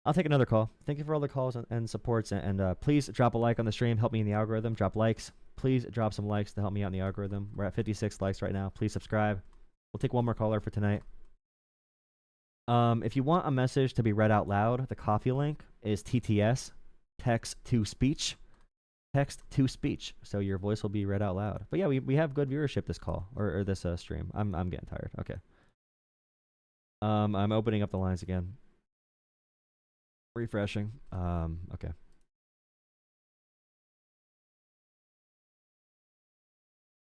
I'll take another call. Thank you for all the calls and supports. And please drop a like on the stream. Help me in the algorithm. Drop likes. Please drop some likes to help me out in the algorithm. We're at 56 likes right now. Please subscribe. We'll take one more caller for tonight. If you want a message to be read out loud, the coffee link is TTS, text to speech. Text to speech, so your voice will be read out loud. But yeah, we have good viewership this call or this stream. I'm getting tired. Okay. I'm opening up the lines again. Refreshing. Okay.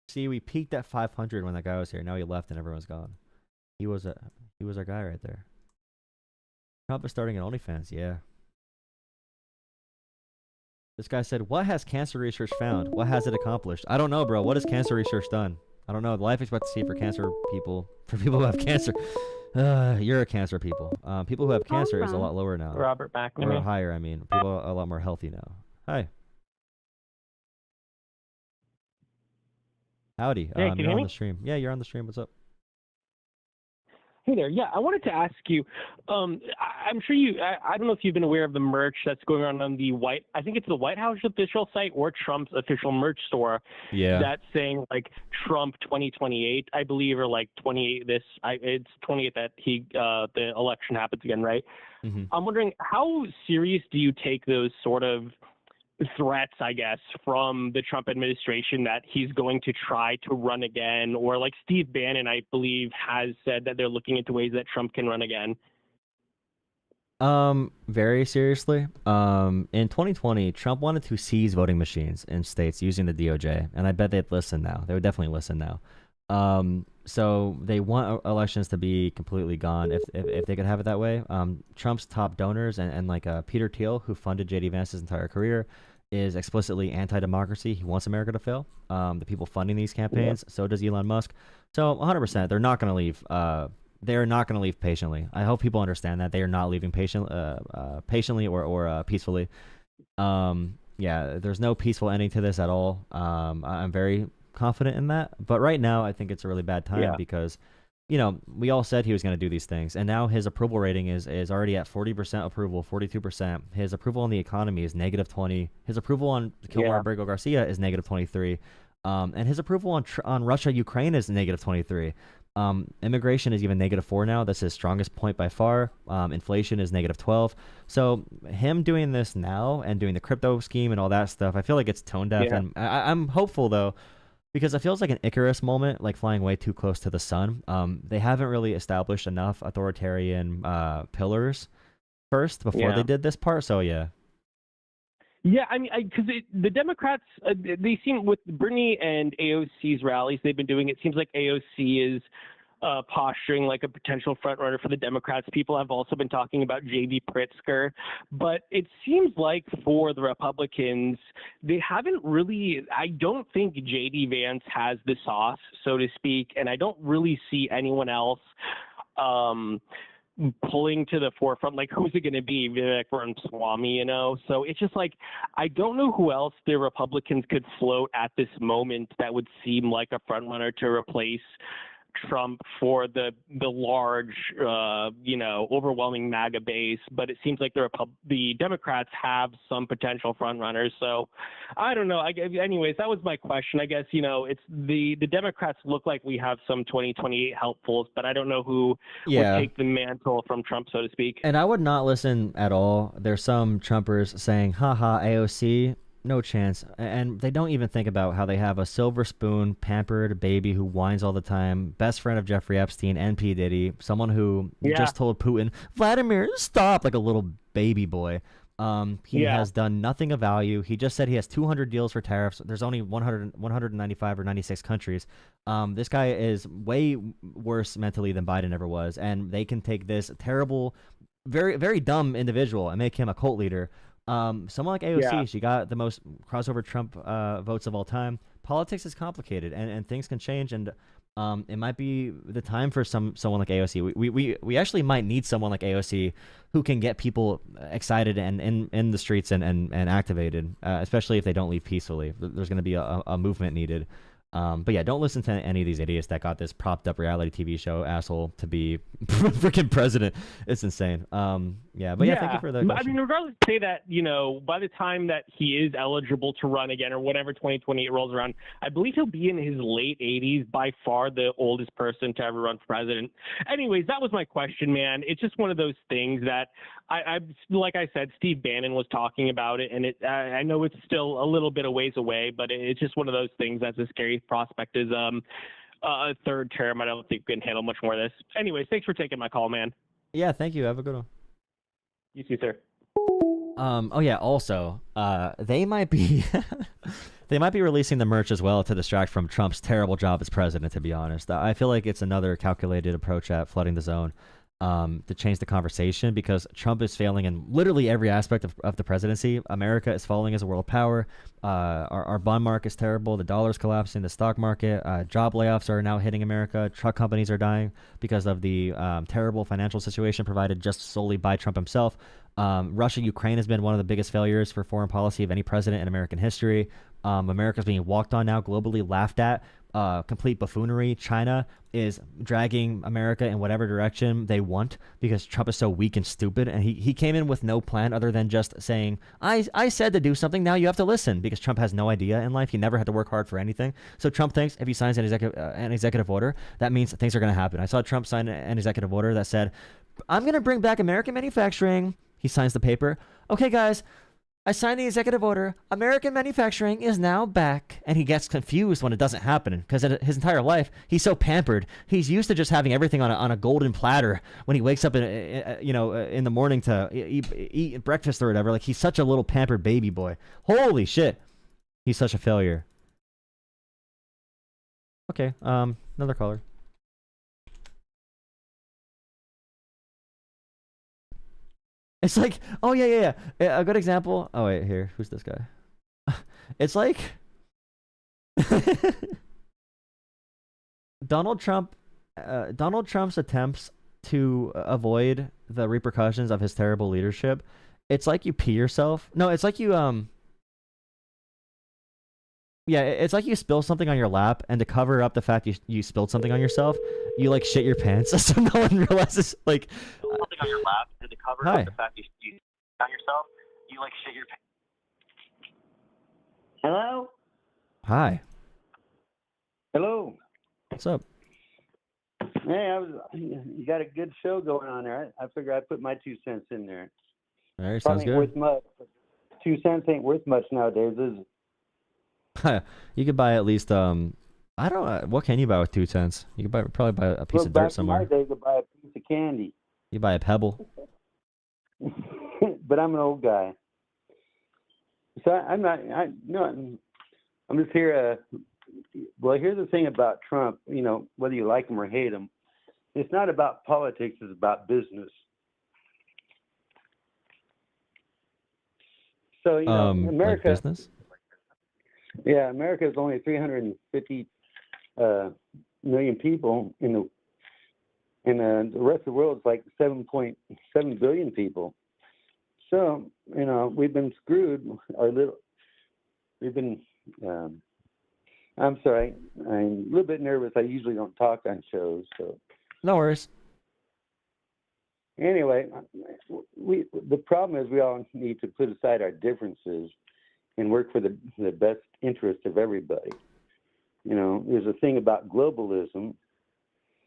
See, we peaked at 500 when that guy was here. Now he left and everyone's gone. He was our guy right there. Trump is starting an OnlyFans. Yeah. This guy said, what has cancer research found? What has it accomplished? I don't know, bro. What has cancer research done? I don't know. The life expectancy for people who have cancer. You're a cancer people. People who have cancer is a lot lower now. Robert McNamee. Or higher, I mean. People are a lot more healthy now. Hi. Howdy. Hey, you're on the stream. Yeah, you're on the stream. What's up? Hey there. Yeah, I wanted to ask you. I'm sure I don't know if you've been aware of the merch that's going on the I think it's the White House official site or Trump's official merch store. Yeah. That's saying like Trump 2028, I believe, or like 28. It's 28 that the election happens again, right? Mm-hmm. I'm wondering, how serious do you take those sort of threats, I guess, from the Trump administration that he's going to try to run again? Or like Steve Bannon, I believe, has said that they're looking into ways that Trump can run again. Very seriously. In 2020, Trump wanted to seize voting machines in states using the DOJ, and I bet they'd listen now. They would definitely listen now. So they want elections to be completely gone if they could have it that way. Trump's top donors and like Peter Thiel, who funded J.D. Vance's entire career, is explicitly anti-democracy. He wants America to fail. The people funding these campaigns, so does Elon Musk. So 100%, they're not going to leave. They're not going to leave patiently. I hope people understand that they are not leaving patiently or peacefully. Yeah, there's no peaceful ending to this at all. I'm very confident in that. But right now, I think it's a really bad time because, we all said he was going to do these things, and now his approval rating is already at 40% approval, 42%. His approval on the economy is -20. His approval on Kilmer Abrego Garcia is -23. And his approval on Russia, Ukraine is -23. Immigration is even -4 now. That's his strongest point by far. Inflation is -12. So him doing this now and doing the crypto scheme and all that stuff, I feel like it's tone deaf. And I'm hopeful though, because it feels like an Icarus moment, like flying way too close to the sun. They haven't really established enough authoritarian pillars first before they did this part. So yeah. Yeah, I mean, because the Democrats, they seem, with Bernie and AOC's rallies they've been doing, it seems like AOC is posturing like a potential frontrunner for the Democrats. People have also been talking about J.B. Pritzker. But it seems like for the Republicans, they haven't really, I don't think J.D. Vance has the sauce, so to speak, and I don't really see anyone else pulling to the forefront. Like, who's it going to be? Vivek Ramaswamy, So it's just like, I don't know who else the Republicans could float at this moment that would seem like a front runner to replace Trump for the large, overwhelming MAGA base, but it seems like the Democrats have some potential front runners. So I don't know. Anyways, that was my question. I guess, it's the Democrats look like we have some 2028 helpfuls, but I don't know who would take the mantle from Trump, so to speak. And I would not listen at all. There's some Trumpers saying, haha, AOC, no chance. And they don't even think about how they have a silver spoon, pampered baby who whines all the time, best friend of Jeffrey Epstein and P. Diddy, someone who just told Putin, Vladimir, stop, like a little baby boy. He has done nothing of value. He just said he has 200 deals for tariffs. There's only 195 or 96 countries. This guy is way worse mentally than Biden ever was. And they can take this terrible, very, very dumb individual and make him a cult leader. Someone like AOC, she got the most crossover Trump votes of all time. Politics is complicated, and things can change, and it might be the time for someone like AOC. We actually might need someone like AOC who can get people excited and in the streets and activated, especially if they don't leave peacefully. There's going to be a movement needed. But yeah, don't listen to any of these idiots that got this propped up reality TV show asshole to be freaking president. It's insane. Thank you for the question. I mean, regardless, say that, by the time that he is eligible to run again or whatever 2028 rolls around, I believe he'll be in his late 80s, by far the oldest person to ever run for president. Anyways, that was my question, man. It's just one of those things that I like I said, Steve Bannon was talking about it, and I know it's still a little bit a ways away, but it's just one of those things that's a scary prospect is a third term. I don't think we can handle much more of this. Anyways, thanks for taking my call, man. Yeah, thank you. Have a good one. You too, sir. Also, they might be they might be releasing the merch as well to distract from Trump's terrible job as president, to be honest. I feel like it's another calculated approach at flooding the zone. To change the conversation, because Trump is failing in literally every aspect of the presidency. America is falling as a world power. Our bond market is terrible. The dollar's collapsing. The stock market, job layoffs are now hitting America. Truck companies are dying because of the terrible financial situation provided just solely by Trump himself. Russia, Ukraine has been one of the biggest failures for foreign policy of any president in American history. America's being walked on now, globally laughed at. Complete buffoonery. China is dragging America in whatever direction they want because Trump is so weak and stupid, and he came in with no plan other than just saying, I said to do something, now you have to listen, because Trump has no idea in life. He never had to work hard for anything. So Trump thinks if he signs an executive order, that means things are going to happen. I saw Trump sign an executive order that said, I'm going to bring back American manufacturing. He signs the paper. Okay, guys, I signed the executive order. American manufacturing is now back. And he gets confused when it doesn't happen, because his entire life, he's so pampered. He's used to just having everything on a golden platter when he wakes up in the morning to eat breakfast or whatever. Like, he's such a little pampered baby boy. Holy shit. He's such a failure. Okay, another caller. It's like, oh yeah. A good example. Oh wait, here. Who's this guy? It's like Donald Trump's attempts to avoid the repercussions of his terrible leadership. It's like you pee yourself. No, it's like you it's like you spill something on your lap, and to cover up the fact you spilled something on yourself, you like shit your pants so no one realizes, like, something on your lap, and to cover up the fact you on yourself, you like shit your pants. Hello? Hi. Hello. What's up? Hey, you got a good show going on there. I figure I'd put my 2 cents in there. All right, Probably sounds good. Worth much. 2 cents ain't worth much nowadays, is it? You could buy at least I don't know, what can you buy with 2 cents? You could probably buy a piece of dirt somewhere. Back in my day, you could buy a piece of candy. You buy a pebble. But I'm an old guy, so I'm just here. Well, here's the thing about Trump. Whether you like him or hate him, it's not about politics. It's about business. So America. Like business? Yeah, America is only 350 million people, and the rest of the world is like 7.7 billion people. So we've been screwed. I'm sorry. I'm a little bit nervous. I usually don't talk on shows. So No worries. anyway, the problem is we all need to put aside our differences and work for the best interest of everybody. You know, there's a thing about globalism.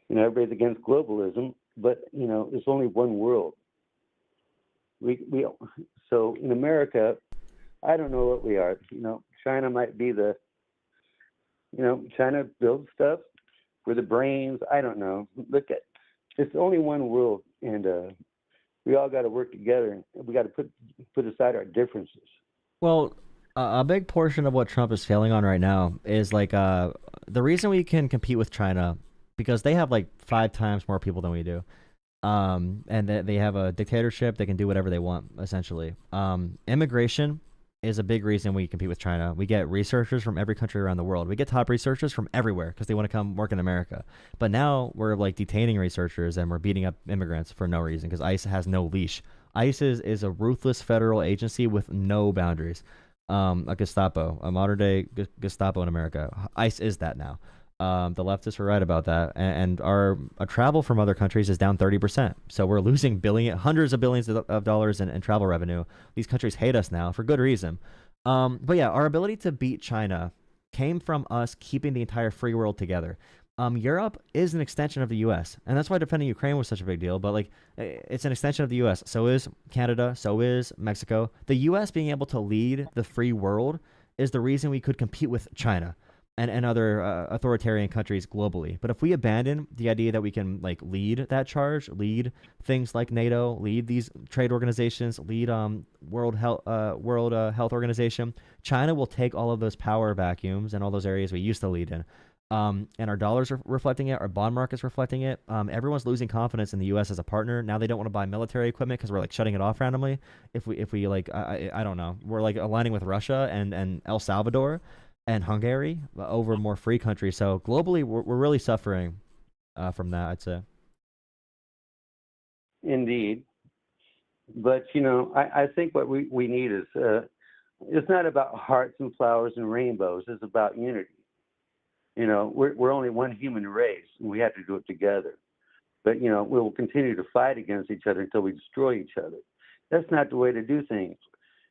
You know, everybody's against globalism, but you know, it's only one world. So in America, I don't know what we are. You know, China might be the, you know, China builds stuff. We're the brains. I don't know. Look at, it's only one world, and we all got to work together. We got to put aside our differences. Well, a big portion of what Trump is failing on right now is like the reason we can compete with China, because they have like 5 times more people than we do. And they have a dictatorship. They can do whatever they want, essentially. Immigration is a big reason we compete with China. We get researchers from every country around the world. We get top researchers from everywhere because they want to come work in America. But now we're like detaining researchers and we're beating up immigrants for no reason because ICE has no leash. ICE is a ruthless federal agency with no boundaries. A Gestapo, a modern day Gestapo in America. ICE is that now. The leftists were right about that, and our travel from other countries is down 30%. So we're losing hundreds of billions of dollars in travel revenue. These countries hate us now for good reason. But yeah, our ability to beat China came from us keeping the entire free world together. Europe is an extension of the U.S., and that's why defending Ukraine was such a big deal. But like, it's an extension of the U.S. So is Canada. So is Mexico. The U.S. being able to lead the free world is the reason we could compete with China and other authoritarian countries globally. But if we abandon the idea that we can like lead that charge, lead things like NATO, lead these trade organizations, lead World Health Organization, China will take all of those power vacuums and all those areas we used to lead in. And our dollars are reflecting it. Our bond market's reflecting it. Everyone's losing confidence in the U.S. as a partner. Now they don't want to buy military equipment because we're like shutting it off randomly. If we like, I don't know, we're like aligning with Russia and El Salvador and Hungary over more free countries. So globally, we're really suffering from that, I'd say. Indeed. But, you know, I think what we need is, it's not about hearts and flowers and rainbows. It's about unity. You know, we're only one human race, and we have to do it together. But, you know, we'll continue to fight against each other until we destroy each other. That's not the way to do things.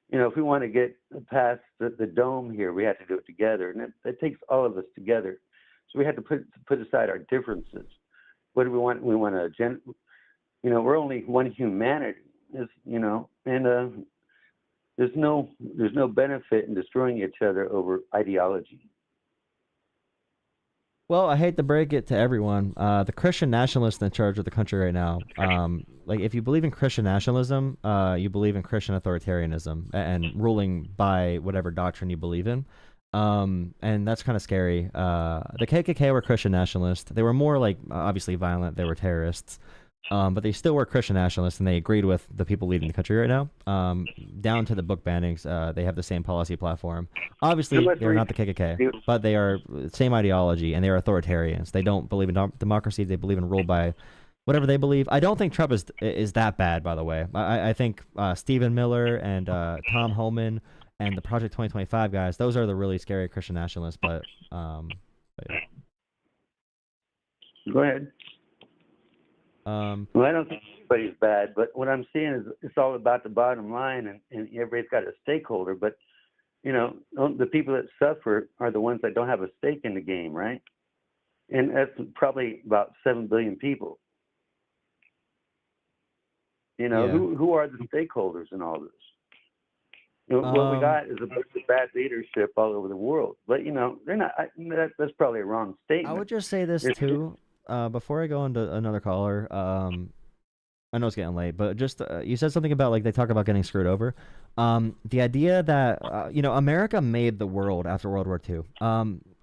You know, if we want to get past the dome here, we have to do it together, and it takes all of us together. So we have to put aside our differences. What do we want? We want you know, we're only one humanity. You know, and there's no benefit in destroying each other over ideology. Well, I hate to break it to everyone. The Christian nationalists in charge of the country right now, like if you believe in Christian nationalism, you believe in Christian authoritarianism and ruling by whatever doctrine you believe in. And that's kind of scary. The KKK were Christian nationalists. They were more like obviously violent. They were terrorists. But they still were Christian nationalists, and they agreed with the people leading the country right now. Down to the book bannings, they have the same policy platform. Obviously, they're not the KKK, but they are the same ideology, and they are authoritarians. They don't believe in democracy. They believe in rule by whatever they believe. I don't think Trump is that bad, by the way. I think Stephen Miller and Tom Homan and the Project 2025 guys, those are the really scary Christian nationalists. But yeah. Go ahead. Well, I don't think anybody's bad, but what I'm seeing is it's all about the bottom line, and everybody's got a stakeholder. But, you know, the people that suffer are the ones that don't have a stake in the game, right? And that's probably about 7 billion people. You know, Yeah. who are the stakeholders in all this? You know, what we got is a bunch of bad leadership all over the world. But, you know, they're not. That's probably a wrong statement. I would just say this too. Before I go into another caller, I know it's getting late, but just you said something about like they talk about getting screwed over. The idea that you know, America made the world after World War II.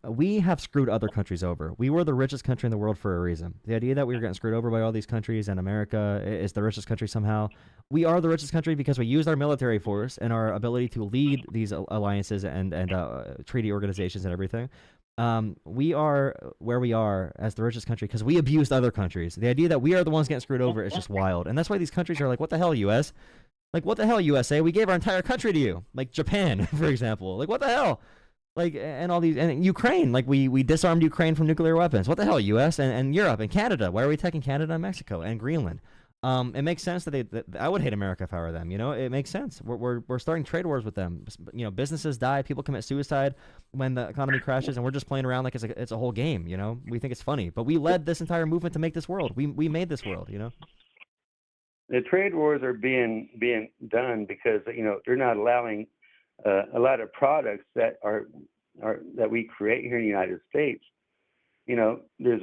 We have screwed other countries over. We were the richest country in the world for a reason. The idea that we were getting screwed over by all these countries and America is the richest country somehow. We are the richest country because we used our military force and our ability to lead these alliances and treaty organizations and everything. We are where we are as the richest country because we abused other countries. The idea that we are the ones getting screwed over is just wild. And that's why these countries are like, what the hell, US? Like, what the hell, USA? We gave our entire country to you. Like Japan, for example. Like, what the hell? Like, and all these, and Ukraine, like we disarmed Ukraine from nuclear weapons. What the hell, U.S. and Europe and Canada? Why are we attacking Canada and Mexico and Greenland? It makes sense that I would hate America if I were them. You know, it makes sense. We're starting trade wars with them. You know, businesses die, people commit suicide when the economy crashes, and we're just playing around like it's a whole game. You know, we think it's funny, but we led this entire movement to make this world. We made this world. You know. The trade wars are being done because they're not allowing a lot of products that are that we create here in the United States. You know, there's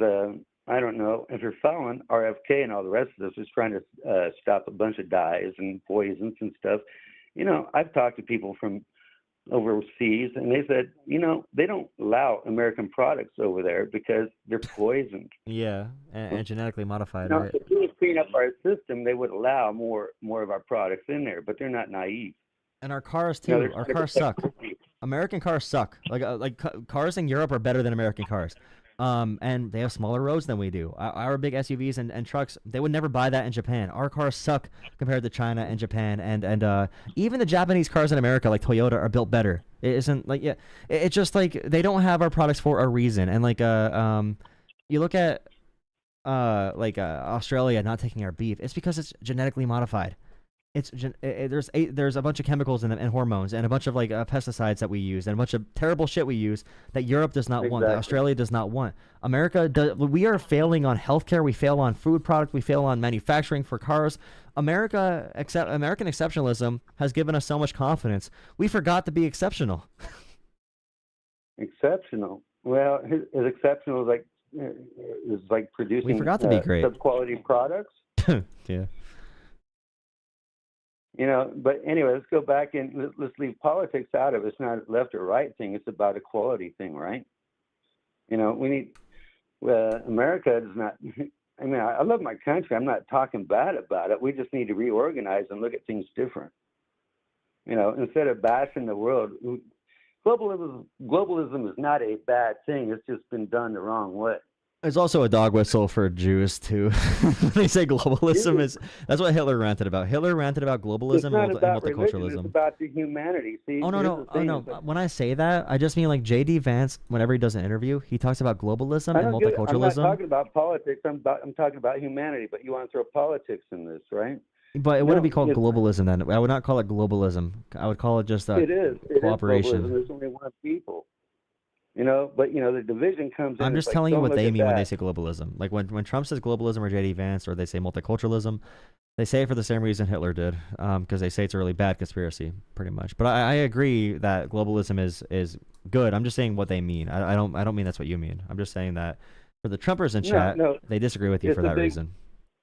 I don't know if you're following RFK and all the rest of us is trying to stop a bunch of dyes and poisons and stuff. You know, I've talked to people from overseas and they said, they don't allow American products over there because they're poisoned. Yeah, and genetically modified. Now, right? if we clean up our system, they would allow more of our products in there, but they're not naive. And our cars too. Our cars suck. American cars suck. Like cars in Europe are better than American cars. And they have smaller roads than we do. Our big SUVs and trucks, they would never buy that in Japan. Our cars suck compared to China and Japan, and even the Japanese cars in America, like Toyota, are built better. It isn't like it's just like they don't have our products for a reason. And like you look at Australia not taking our beef, it's because it's genetically modified. There's a bunch of chemicals and hormones and a bunch of pesticides that we use and a bunch of terrible shit we use that Europe does not want, that Australia does not want. America we are failing on healthcare, we fail on food products, we fail on manufacturing for cars. American exceptionalism has given us so much confidence. We forgot to be exceptional. Exceptional. Well, is exceptional is like producing we forgot to be great. Sub-quality products. Yeah. But anyway, let's go back and let's leave politics out of it. It's not a left or right thing. It's about equality thing, right? We need, America does not, I love my country. I'm not talking bad about it. We just need to reorganize and look at things different. Instead of bashing the world, globalism is not a bad thing. It's just been done the wrong way. There's also a dog whistle for Jews too. When they say globalism that's what Hitler ranted about. Hitler ranted about globalism and multiculturalism. Religion, it's about the humanity. See, no. When I say that, I just mean like J.D. Vance. Whenever he does an interview, he talks about globalism and multiculturalism. I'm not talking about politics. I'm talking about humanity. But you want to throw politics in this, right? But it wouldn't be called globalism then. I would not call it globalism. I would call it just cooperation. It is There's only one people. But the division comes in. I'm just telling you what they mean when they say globalism. Like when Trump says globalism or J.D. Vance or they say multiculturalism, they say it for the same reason Hitler did, because they say it's a really bad conspiracy, pretty much. But I agree that globalism is good. I'm just saying what they mean. I don't mean that's what you mean. I'm just saying that for the Trumpers in chat, they disagree with you for that reason.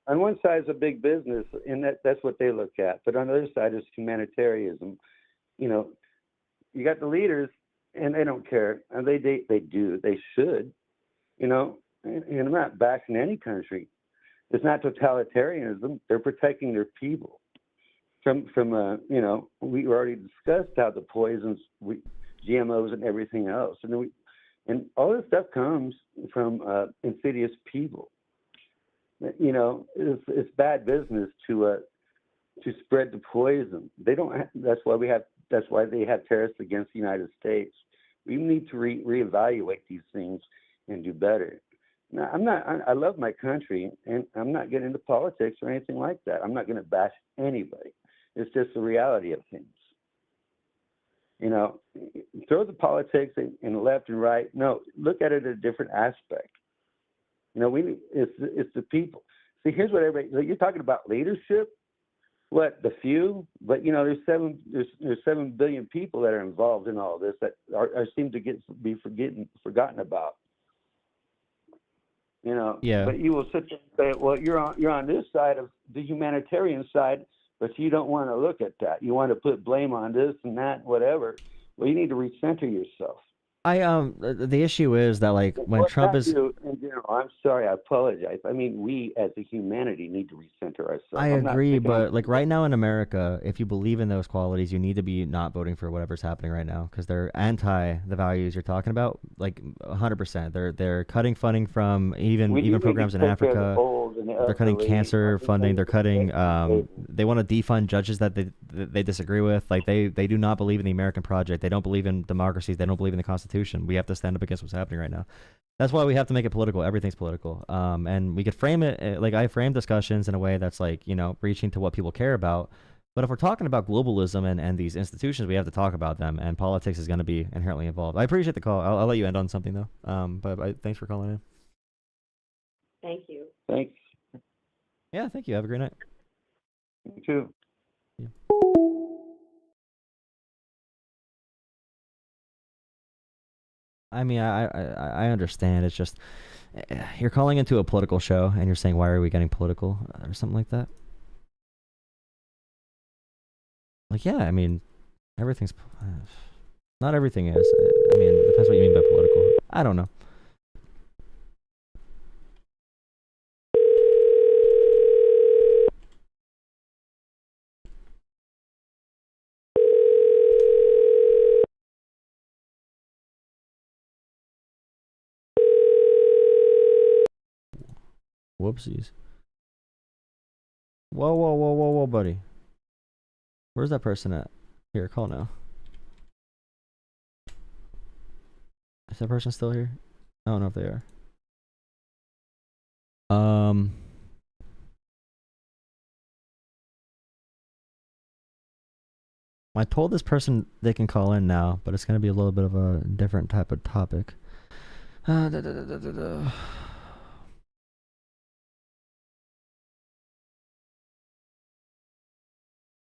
On one side is a big business, and that's what they look at. But on the other side is humanitarianism. You got the leaders. And they don't care, and they do. They should, and I'm not bashing any country. It's not totalitarianism. They're protecting their people from we already discussed how the poisons, GMOs, and everything else, and all this stuff comes from insidious people. It's bad business to spread the poison. They don't. That's why they have tariffs against the United States. We need to reevaluate these things and do better. Now, I love my country, and I'm not getting into politics or anything like that. I'm not going to bash anybody. It's just the reality of things. Throw the politics in left and right. No, look at it at a different aspect. It's the people. See, here's what everybody. You're talking about leadership. What, the few? But there's 7 billion people that are involved in all this that seem to be forgotten about. Yeah. But you will sit there and say, well, you're on this side of the humanitarian side, but you don't want to look at that. You want to put blame on this and that, whatever. Well, you need to recenter yourself. The issue is that when Trump is in general, I'm sorry, I apologize. I mean, we as a humanity need to recenter ourselves. I agree, but right now in America, if you believe in those qualities, you need to be not voting for whatever's happening right now because they're anti the values you're talking about, 100%. They're cutting funding from even programs in Africa. They're cutting cancer funding. They're cutting. They want to defund judges that they disagree with. Like they do not believe in the American project. They don't believe in democracies. They don't believe in the Constitution. We have to stand up against what's happening right now. That's why we have to make it political. Everything's political. And we could frame it like I frame discussions in a way that's like, you know, reaching to what people care about. But if we're talking about globalism and these institutions, we have to talk about them, and politics is going to be inherently involved. I appreciate the call. I'll let you end on something though. But thanks for calling in. Thank you. Thanks. Yeah, thank you. Have a great night. You too. Yeah. I mean, I understand. It's just you're calling into a political show and you're saying, why are we getting political or something like that? Like, yeah, I mean, everything's not everything is. I mean, it depends what you mean by political. I don't know. Whoopsies. Whoa, buddy. Where's that person at? Here, call now. Is that person still here? I don't know if they are. I told this person they can call in now, but it's going to be a little bit of a different type of topic.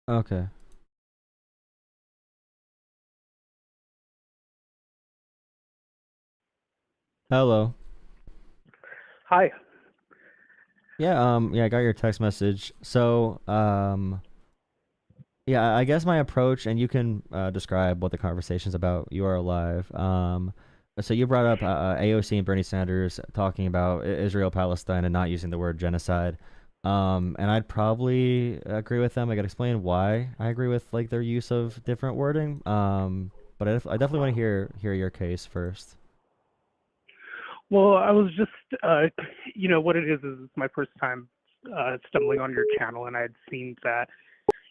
Okay. Hello. Hi. Yeah, I got your text message. So, yeah, I guess my approach, and you can describe what the conversation's about. You are alive. So you brought up AOC and Bernie Sanders talking about Israel-Palestine and not using the word genocide. And I'd probably agree with them. I gotta explain why I agree with like their use of different wording. But I definitely want to hear your case first. Well, I was just, what it is it's my first time stumbling on your channel, and I had seen that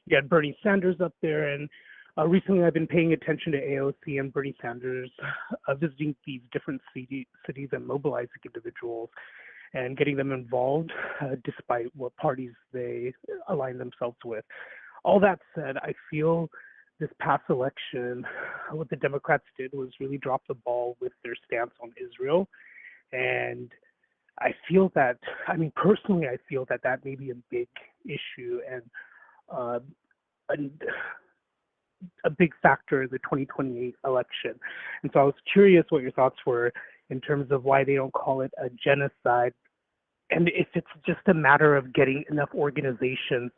you had Bernie Sanders up there, and recently I've been paying attention to AOC and Bernie Sanders visiting these different cities and mobilizing individuals and getting them involved despite what parties they align themselves with. All that said, I feel this past election, what the Democrats did was really drop the ball with their stance on Israel. And I feel that, personally, I feel that that may be a big issue and a big factor in the 2028 election. And so I was curious what your thoughts were in terms of why they don't call it a genocide, and if it's just a matter of getting enough organizations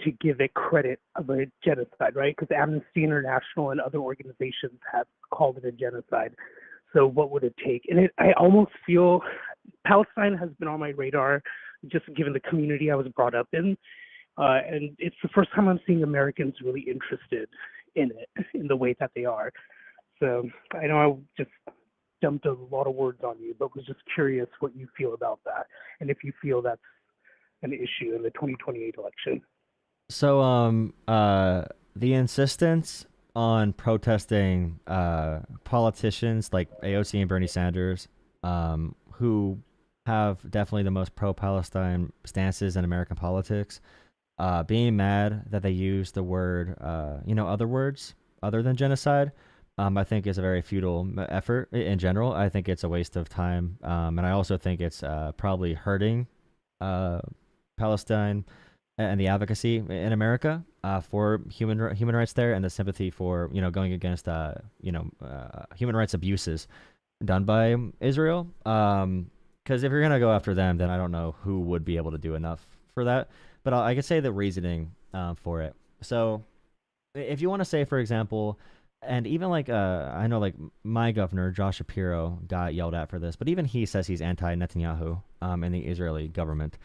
to give it credit of a genocide, right? Because Amnesty International and other organizations have called it a genocide. So what would it take? And I almost feel Palestine has been on my radar, just given the community I was brought up in. And it's the first time I'm seeing Americans really interested in it, in the way that they are. So I know I just dumped a lot of words on you, but was just curious what you feel about that, and if you feel that's an issue in the 2028 election. So, the insistence on protesting politicians like AOC and Bernie Sanders, who have definitely the most pro-Palestine stances in American politics, being mad that they use the word, other words other than genocide, I think is a very futile effort in general. I think it's a waste of time, and I also think it's probably hurting Palestine and the advocacy in America for human rights there, and the sympathy for going against human rights abuses done by Israel. Because if you're gonna go after them, then I don't know who would be able to do enough for that. But I could say the reasoning for it. So if you want to say, for example, and even like I know like my governor Josh Shapiro got yelled at for this, but even he says he's anti-Netanyahu in the Israeli government.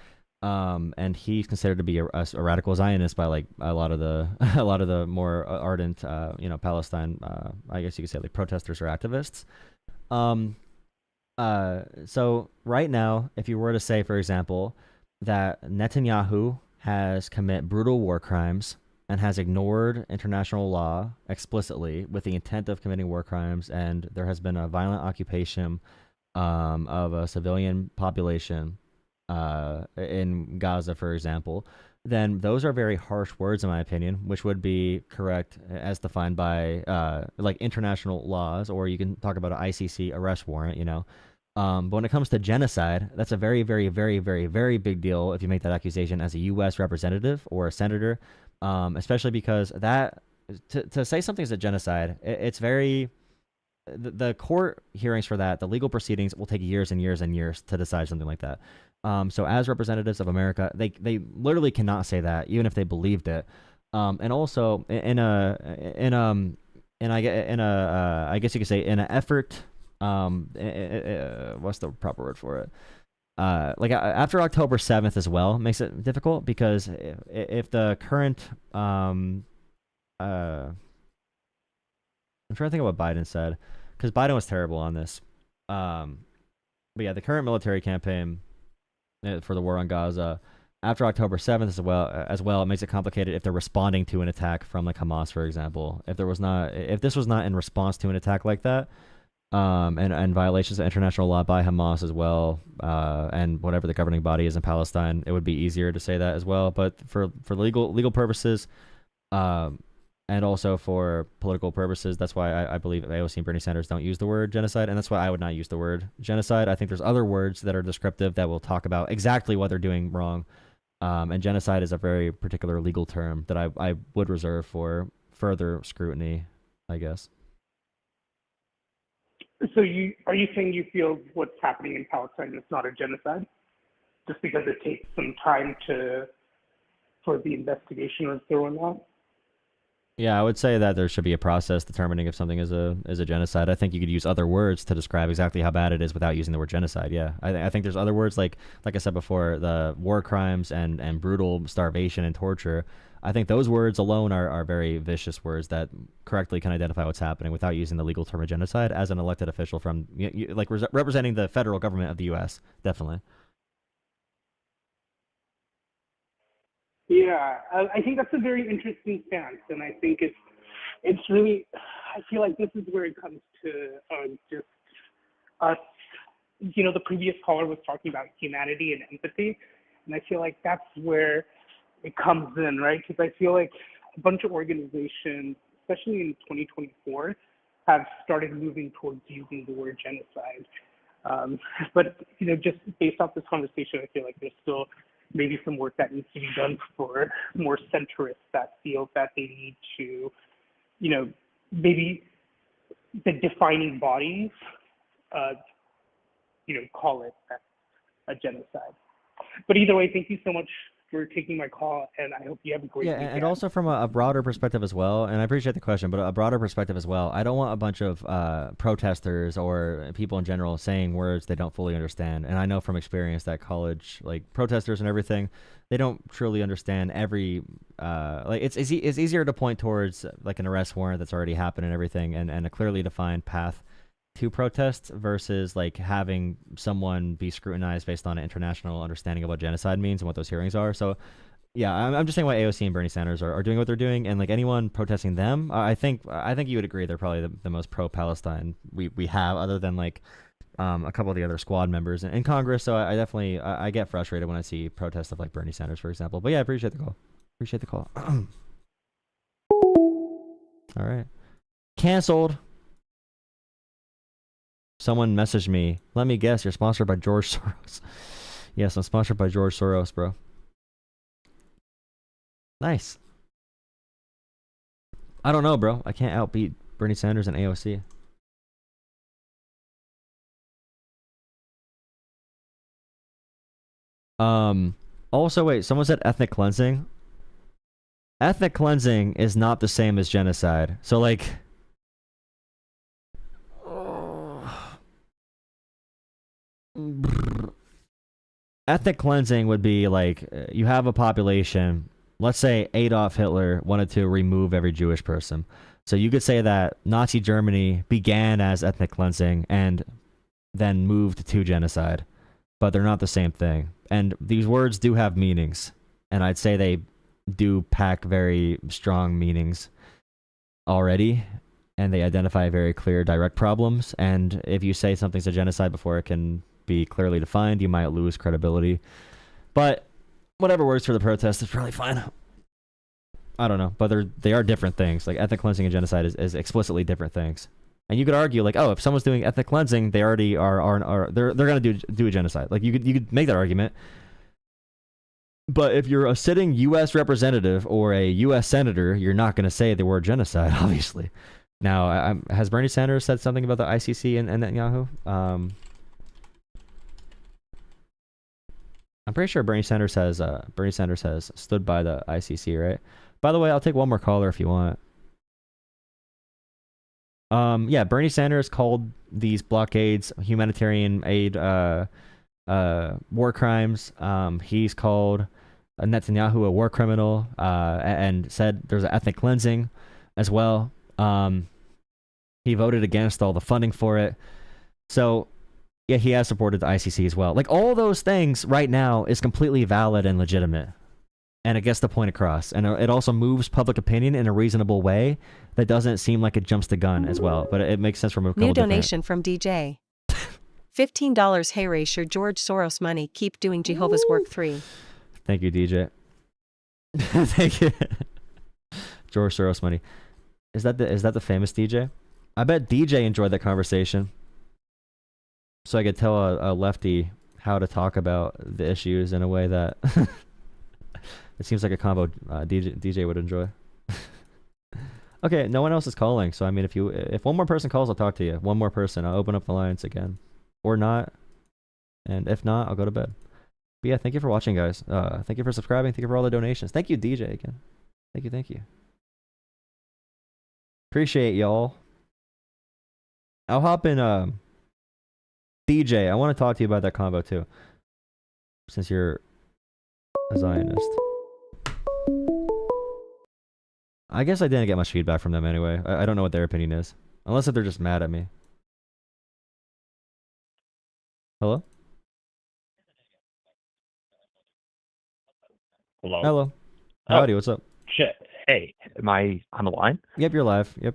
And he's considered to be a radical Zionist by like a lot of the more ardent, Palestine, I guess you could say like protesters or activists. So right now, if you were to say, for example, that Netanyahu has commit brutal war crimes, and has ignored international law explicitly with the intent of committing war crimes, and there has been a violent occupation of a civilian population in Gaza, for example, then those are very harsh words, in my opinion, which would be correct as defined by like international laws, or you can talk about an ICC arrest warrant, you know. But when it comes to genocide, that's a very, very, very, very, very big deal if you make that accusation as a U.S. representative or a senator, especially because that to say something is a genocide, it's very the court hearings for that, the legal proceedings will take years and years and years to decide something like that. So as representatives of America, they literally cannot say that, even if they believed it. And also I guess you could say in an effort, what's the proper word for it? Like after October 7th as well makes it difficult, because if the current I'm trying to think of what Biden said, because Biden was terrible on this. But yeah, the current military campaign for the war on Gaza after October 7th as well, it makes it complicated if they're responding to an attack from like Hamas, for example. If this was not in response to an attack like that, and violations of international law by Hamas as well, and whatever the governing body is in Palestine, it would be easier to say that as well. But for legal purposes, and also for political purposes, that's why I believe AOC and Bernie Sanders don't use the word genocide, and that's why I would not use the word genocide. I think there's other words that are descriptive that will talk about exactly what they're doing wrong, and genocide is a very particular legal term that I would reserve for further scrutiny, I guess. So are you saying you feel what's happening in Palestine is not a genocide, just because it takes some time for the investigation or so and that? Yeah, I would say that there should be a process determining if something is a genocide. I think you could use other words to describe exactly how bad it is without using the word genocide. Yeah, I think there's other words like I said before, the war crimes and brutal starvation and torture. I think those words alone are very vicious words that correctly can identify what's happening without using the legal term of genocide as an elected official from like representing the federal government of the U.S. Definitely. Yeah, I think that's a very interesting stance, and I think it's really, I feel like this is where it comes to just us. You know, the previous caller was talking about humanity and empathy, and I feel like that's where it comes in, right? Because I feel like a bunch of organizations, especially in 2024, have started moving towards using the word genocide. But, you know, just based off this conversation, I feel like there's still maybe some work that needs to be done for more centrists that feel that they need to, you know, maybe the defining bodies, you know, call it a genocide. But either way, thank you so much for taking my call, and I hope you have a great weekend. And also from a broader perspective as well, and I appreciate the question, but a broader perspective as well, I don't want a bunch of protesters or people in general saying words they don't fully understand. And I know from experience that college, like protesters and everything, they don't truly understand every like it's easier to point towards like an arrest warrant that's already happened and everything, and a clearly defined path to protest versus like having someone be scrutinized based on an international understanding of what genocide means and what those hearings are. So yeah, I'm just saying why AOC and Bernie Sanders are doing what they're doing, and like anyone protesting them, I think you would agree they're probably the most pro-Palestine we have, other than like a couple of the other squad members in Congress. So I definitely I get frustrated when I see protests of like Bernie Sanders, for example. But yeah, I appreciate the call. All right, canceled. Someone messaged me. Let me guess, you're sponsored by George Soros. Yes, I'm sponsored by George Soros, bro. Nice. I don't know, bro. I can't outbeat Bernie Sanders and AOC. Also, wait, someone said ethnic cleansing. Ethnic cleansing is not the same as genocide. So, like, ethnic cleansing would be like you have a population, let's say Adolf Hitler wanted to remove every Jewish person. So you could say that Nazi Germany began as ethnic cleansing and then moved to genocide, but they're not the same thing. And these words do have meanings, and I'd say they do pack very strong meanings already, and they identify very clear, direct problems. And if you say something's a genocide before it can be clearly defined, you might lose credibility. But whatever works for the protest is probably fine. I don't know, but they are different things. Like ethnic cleansing and genocide is explicitly different things. And you could argue like, oh, if someone's doing ethnic cleansing, they already are they're gonna do a genocide. Like you could make that argument. But if you're a sitting U.S. representative or a U.S. senator, you're not gonna say the word genocide, obviously. Now, has Bernie Sanders said something about the ICC and Netanyahu? I'm pretty sure Bernie Sanders has stood by the ICC, right? By the way, I'll take one more caller if you want. Yeah, Bernie Sanders called these blockades, humanitarian aid, war crimes. He's called Netanyahu a war criminal, and said there's an ethnic cleansing as well. He voted against all the funding for it. So, yeah, he has supported the ICC as well. Like, all those things right now is completely valid and legitimate. And it gets the point across. And it also moves public opinion in a reasonable way that doesn't seem like it jumps the gun as well. But it makes sense from a couple New donation from DJ. $15. Hey, raise your George Soros money. Keep doing Jehovah's work 3. Thank you, DJ. Thank you. George Soros money. Is that the famous DJ? I bet DJ enjoyed that conversation. So I could tell a lefty how to talk about the issues in a way that it seems like a combo DJ would enjoy. Okay, no one else is calling, so I mean, if one more person calls, I'll talk to you. One more person, I'll open up the lines again, or not, and if not, I'll go to bed. But yeah, thank you for watching, guys. Thank you for subscribing. Thank you for all the donations. Thank you, DJ, again. Thank you. Appreciate y'all. I'll hop in. DJ, I want to talk to you about that combo too, since you're a Zionist. I guess I didn't get much feedback from them anyway. I don't know what their opinion is, unless if they're just mad at me. Hello? Hello. Howdy, what's up? Shit. Hey, am I on the line? Yep, you're live. Yep.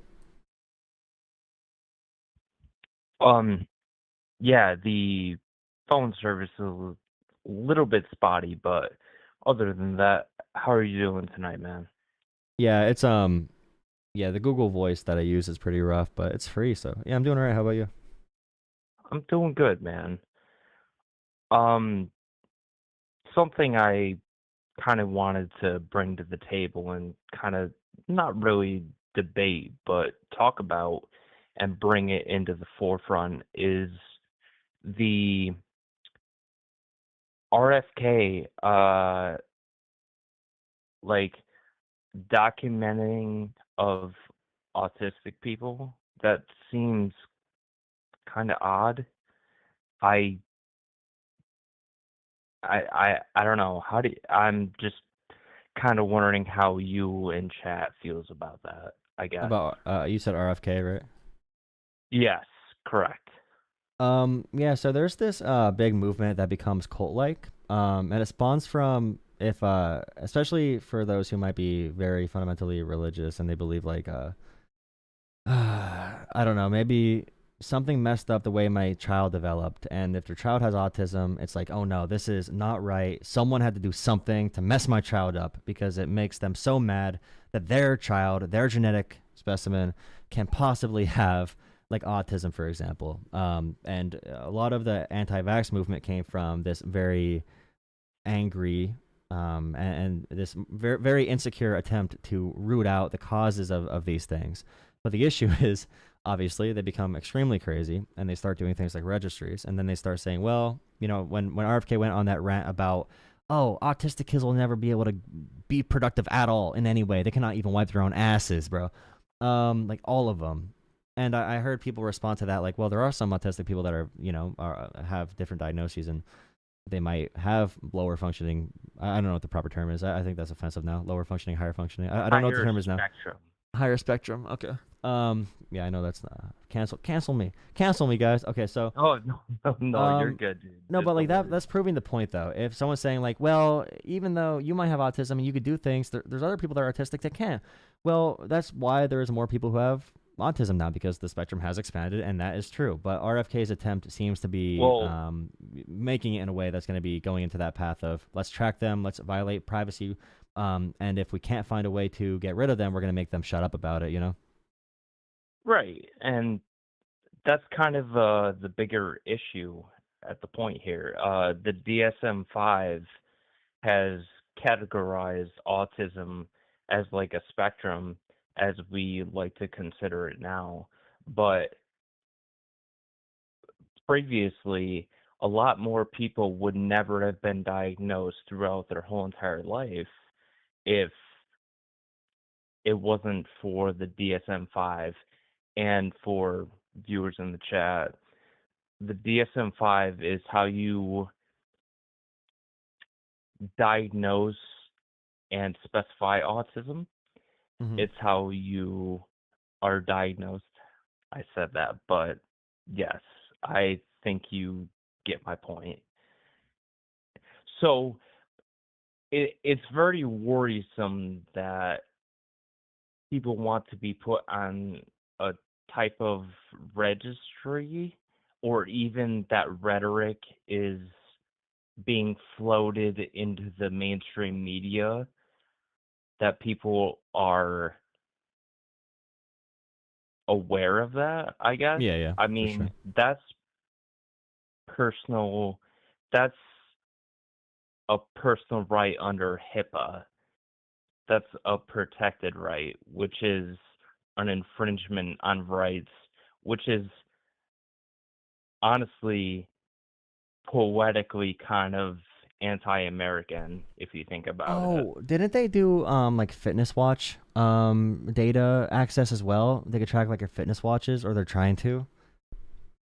Yeah, the phone service is a little bit spotty, but other than that, how are you doing tonight, man? Yeah, it's the Google Voice that I use is pretty rough, but it's free, so yeah, I'm doing alright. How about you? I'm doing good, man. Something I kind of wanted to bring to the table and kind of not really debate, but talk about and bring it into the forefront is the RFK, like documenting of autistic people. That seems kind of odd. I don't know. I'm just kind of wondering how you in chat feels about that, I guess. About you said RFK, right? Yes, correct. Yeah, so there's this big movement that becomes cult-like, and it spawns from especially for those who might be very fundamentally religious and they believe like I don't know, maybe something messed up the way my child developed, and if their child has autism, it's like, oh no, this is not right. Someone had to do something to mess my child up because it makes them so mad that their child, their genetic specimen, can possibly have like autism, for example. And a lot of the anti-vax movement came from this very angry and this very, very insecure attempt to root out the causes of these things. But the issue is, obviously, they become extremely crazy and they start doing things like registries. And then they start saying, well, you know, when RFK went on that rant about, oh, autistic kids will never be able to be productive at all in any way. They cannot even wipe their own asses, bro. Like all of them. And I heard people respond to that like, well, there are some autistic people that are, you know, have different diagnoses and they might have lower functioning. I don't know what the proper term is. I think that's offensive now. Lower functioning, higher functioning. I don't know what the term is now. Spectrum. Higher spectrum. Okay. Yeah, I know that's not cancel me, guys. Okay, so Oh no, you're good, dude. no, Just but the like words. that's proving the point though. If someone's saying like, well, even though you might have autism and you could do things, there's other people that are autistic that can't. Well, that's why there's more people who have autism now because the spectrum has expanded, and that is true. But RFK's attempt seems to be Well, making it in a way that's going to be going into that path of let's track them, let's violate privacy, and if we can't find a way to get rid of them, we're going to make them shut up about it. You know? right, and that's kind of the bigger issue at the point here. The DSM-5 has categorized autism as like a spectrum, as we like to consider it now. But previously, a lot more people would never have been diagnosed throughout their whole entire life if it wasn't for the DSM-5. And for viewers in the chat, the DSM-5 is how you diagnose and specify autism. Mm-hmm. It's how you are diagnosed. I said that, but yes, I think you get my point. So it's very worrisome that people want to be put on a type of registry, or even that rhetoric is being floated into the mainstream media, that people are aware of that, I guess. Yeah, I for mean, sure. that's personal, that's a personal right under HIPAA. That's a protected right, which is an infringement on rights, which is honestly poetically kind of anti-American if you think about it. Oh, didn't they do like fitness watch data access as well? They could track like your fitness watches, or they're trying to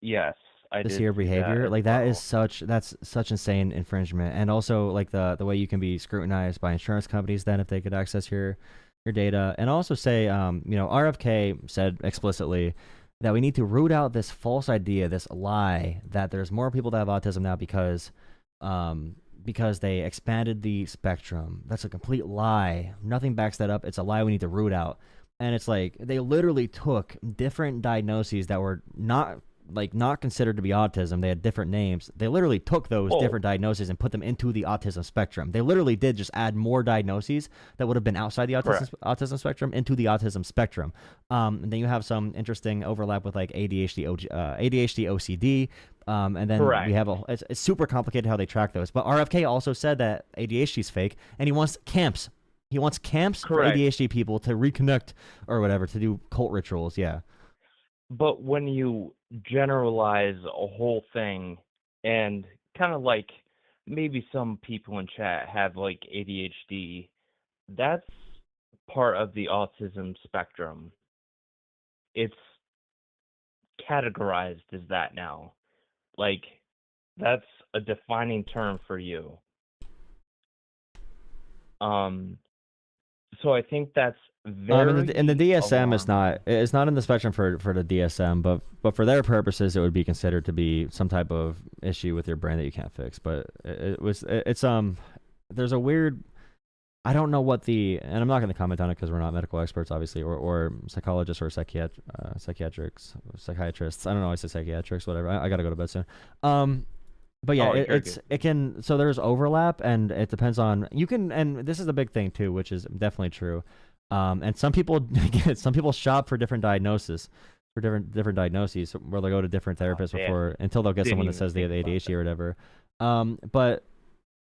Yes, I see did your see that behavior. as Like that is well. that's such insane infringement. And also like the way you can be scrutinized by insurance companies then if they could access your data. And also say RFK said explicitly that we need to root out this false idea, this lie that there's more people that have autism now because they expanded the spectrum. That's a complete lie. Nothing backs that up. It's a lie we need to root out. And it's like they literally took different diagnoses that were not considered to be autism. They had different names. They literally took those different diagnoses and put them into the autism spectrum. They literally did just add more diagnoses that would have been outside the autism spectrum into the autism spectrum. And then you have some interesting overlap with like ADHD, OCD. And then we have it's super complicated how they track those. But RFK also said that ADHD is fake, and he wants camps. He wants camps for ADHD people to reconnect or whatever, to do cult rituals. Yeah. But when you generalize a whole thing, and kind of like maybe some people in chat have like ADHD, that's part of the autism spectrum. It's categorized as that now. Like, that's a defining term for you. So I think that's very and the DSM is alarming. it's not in the spectrum for the DSM, but for their purposes, it would be considered to be some type of issue with your brain that you can't fix. But it's there's a weird, I don't know what and I'm not going to comment on it because we're not medical experts, obviously, or psychologists or psychiatrists. I don't know. I say psychiatrics, whatever. I got to go to bed soon. But yeah, it can. So there's overlap, and it depends on and this is a big thing too, which is definitely true. And some people shop for different diagnoses, different diagnoses, where they go to different therapists until they'll get someone that says they have ADHD or whatever. But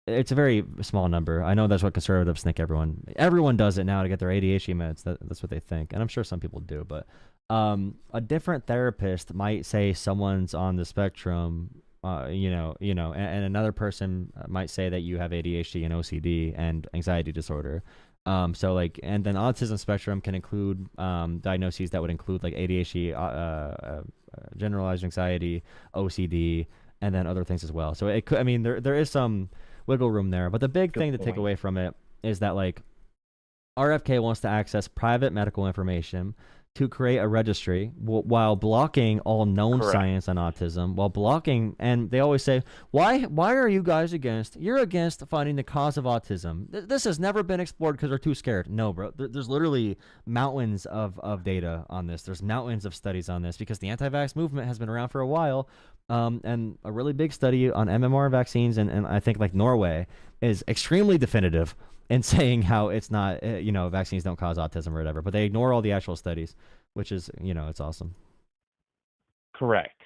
it's a very small number. I know that's what conservatives think. Everyone does it now to get their ADHD meds. That's what they think, and I'm sure some people do. But a different therapist might say someone's on the spectrum. And another person might say that you have ADHD and OCD and anxiety disorder. So like, and then autism spectrum can include diagnoses that would include like ADHD, generalized anxiety, OCD, and then other things as well. So it could, I mean, there is some wiggle room there, but the big thing to take away from it is that like RFK wants to access private medical information to create a registry while blocking all known Correct. science on autism, while blocking, and they always say, why are you guys against, you're against finding the cause of autism. This has never been explored because they're too scared. No, bro. There's literally mountains of data on this. There's mountains of studies on this because the anti-vax movement has been around for a while. And a really big study on MMR vaccines, and I think like Norway is extremely definitive in saying how it's not, vaccines don't cause autism or whatever, but they ignore all the actual studies, which is, it's awesome. Correct.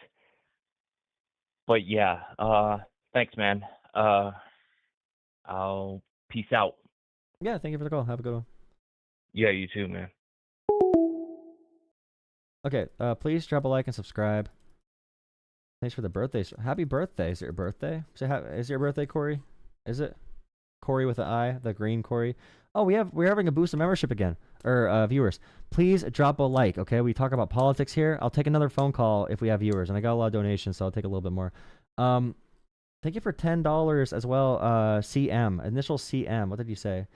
But yeah, thanks, man. I'll peace out. Yeah, thank you for the call. Have a good one. Yeah, you too, man. Okay, please drop a like and subscribe. Thanks for the birthdays. Happy birthday. Is it your birthday? Is it your birthday, Corey? Is it? Corey with an I, the green Corey. Oh, we're having a boost of membership again, or viewers. Please drop a like, okay? We talk about politics here. I'll take another phone call if we have viewers, and I got a lot of donations, so I'll take a little bit more. Thank you for $10 as well. CM, initial CM. What did you say?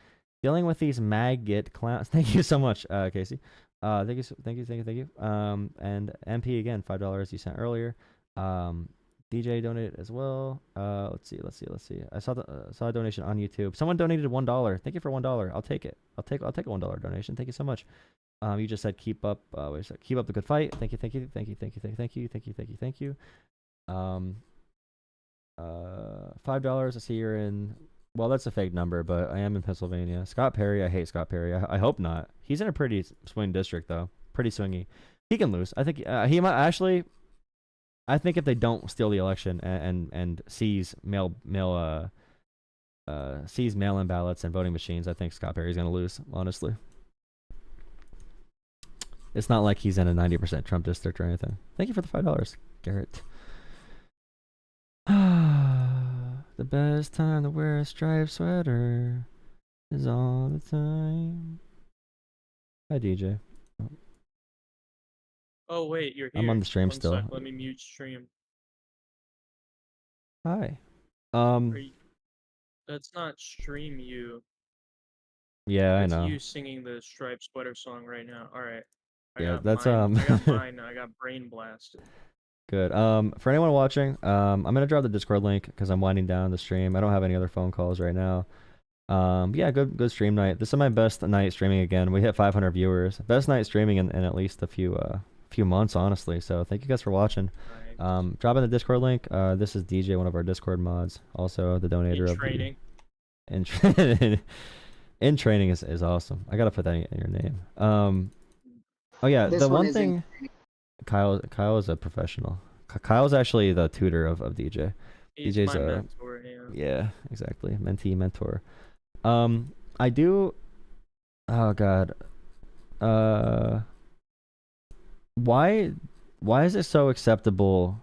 Dealing with these maggot clowns. Thank you so much, Casey. Thank you. And MP again, $5 you sent earlier. DJ donated as well. Let's see. I saw a donation on YouTube. Someone donated $1. Thank you for $1. I'll take it. I'll take a $1 donation. Thank you so much. You just said keep up. Keep up the good fight. Thank you. $5. I see you're in. Well, that's a fake number, but I am in Pennsylvania. Scott Perry. I hate Scott Perry. I hope not. He's in a pretty swing district though. Pretty swingy. He can lose. I think he might actually. I think if they don't steal the election and seize mail-in ballots and voting machines, I think Scott Perry's gonna lose. Honestly, it's not like he's in a 90% Trump district or anything. Thank you for the $5, Garrett. The best time to wear a striped sweater is all the time. Hi, DJ. Oh wait, you're here. I'm on the stream One still. sec, let me mute stream. Hi. That's not stream you. Yeah, That's I know. you singing the striped sweater song right now. All right. Yeah, that's I got mine. I got brain blasted. Good. For anyone watching, I'm gonna drop the Discord link because I'm winding down the stream. I don't have any other phone calls right now. Yeah, good stream night. This is my best night streaming again. We hit 500 viewers. Best night streaming in at least a few months, honestly. So thank you guys for watching. Right. Drop in the Discord link. This is DJ, one of our Discord mods, also the donator In training. In training is awesome. I gotta put that in your name. Oh yeah, This the one one is thing. Kyle is a professional. Kyle's actually the tutor of DJ. He's DJ's my mentor, yeah, exactly. Mentee, mentor. I do. Oh God. Why is it so acceptable?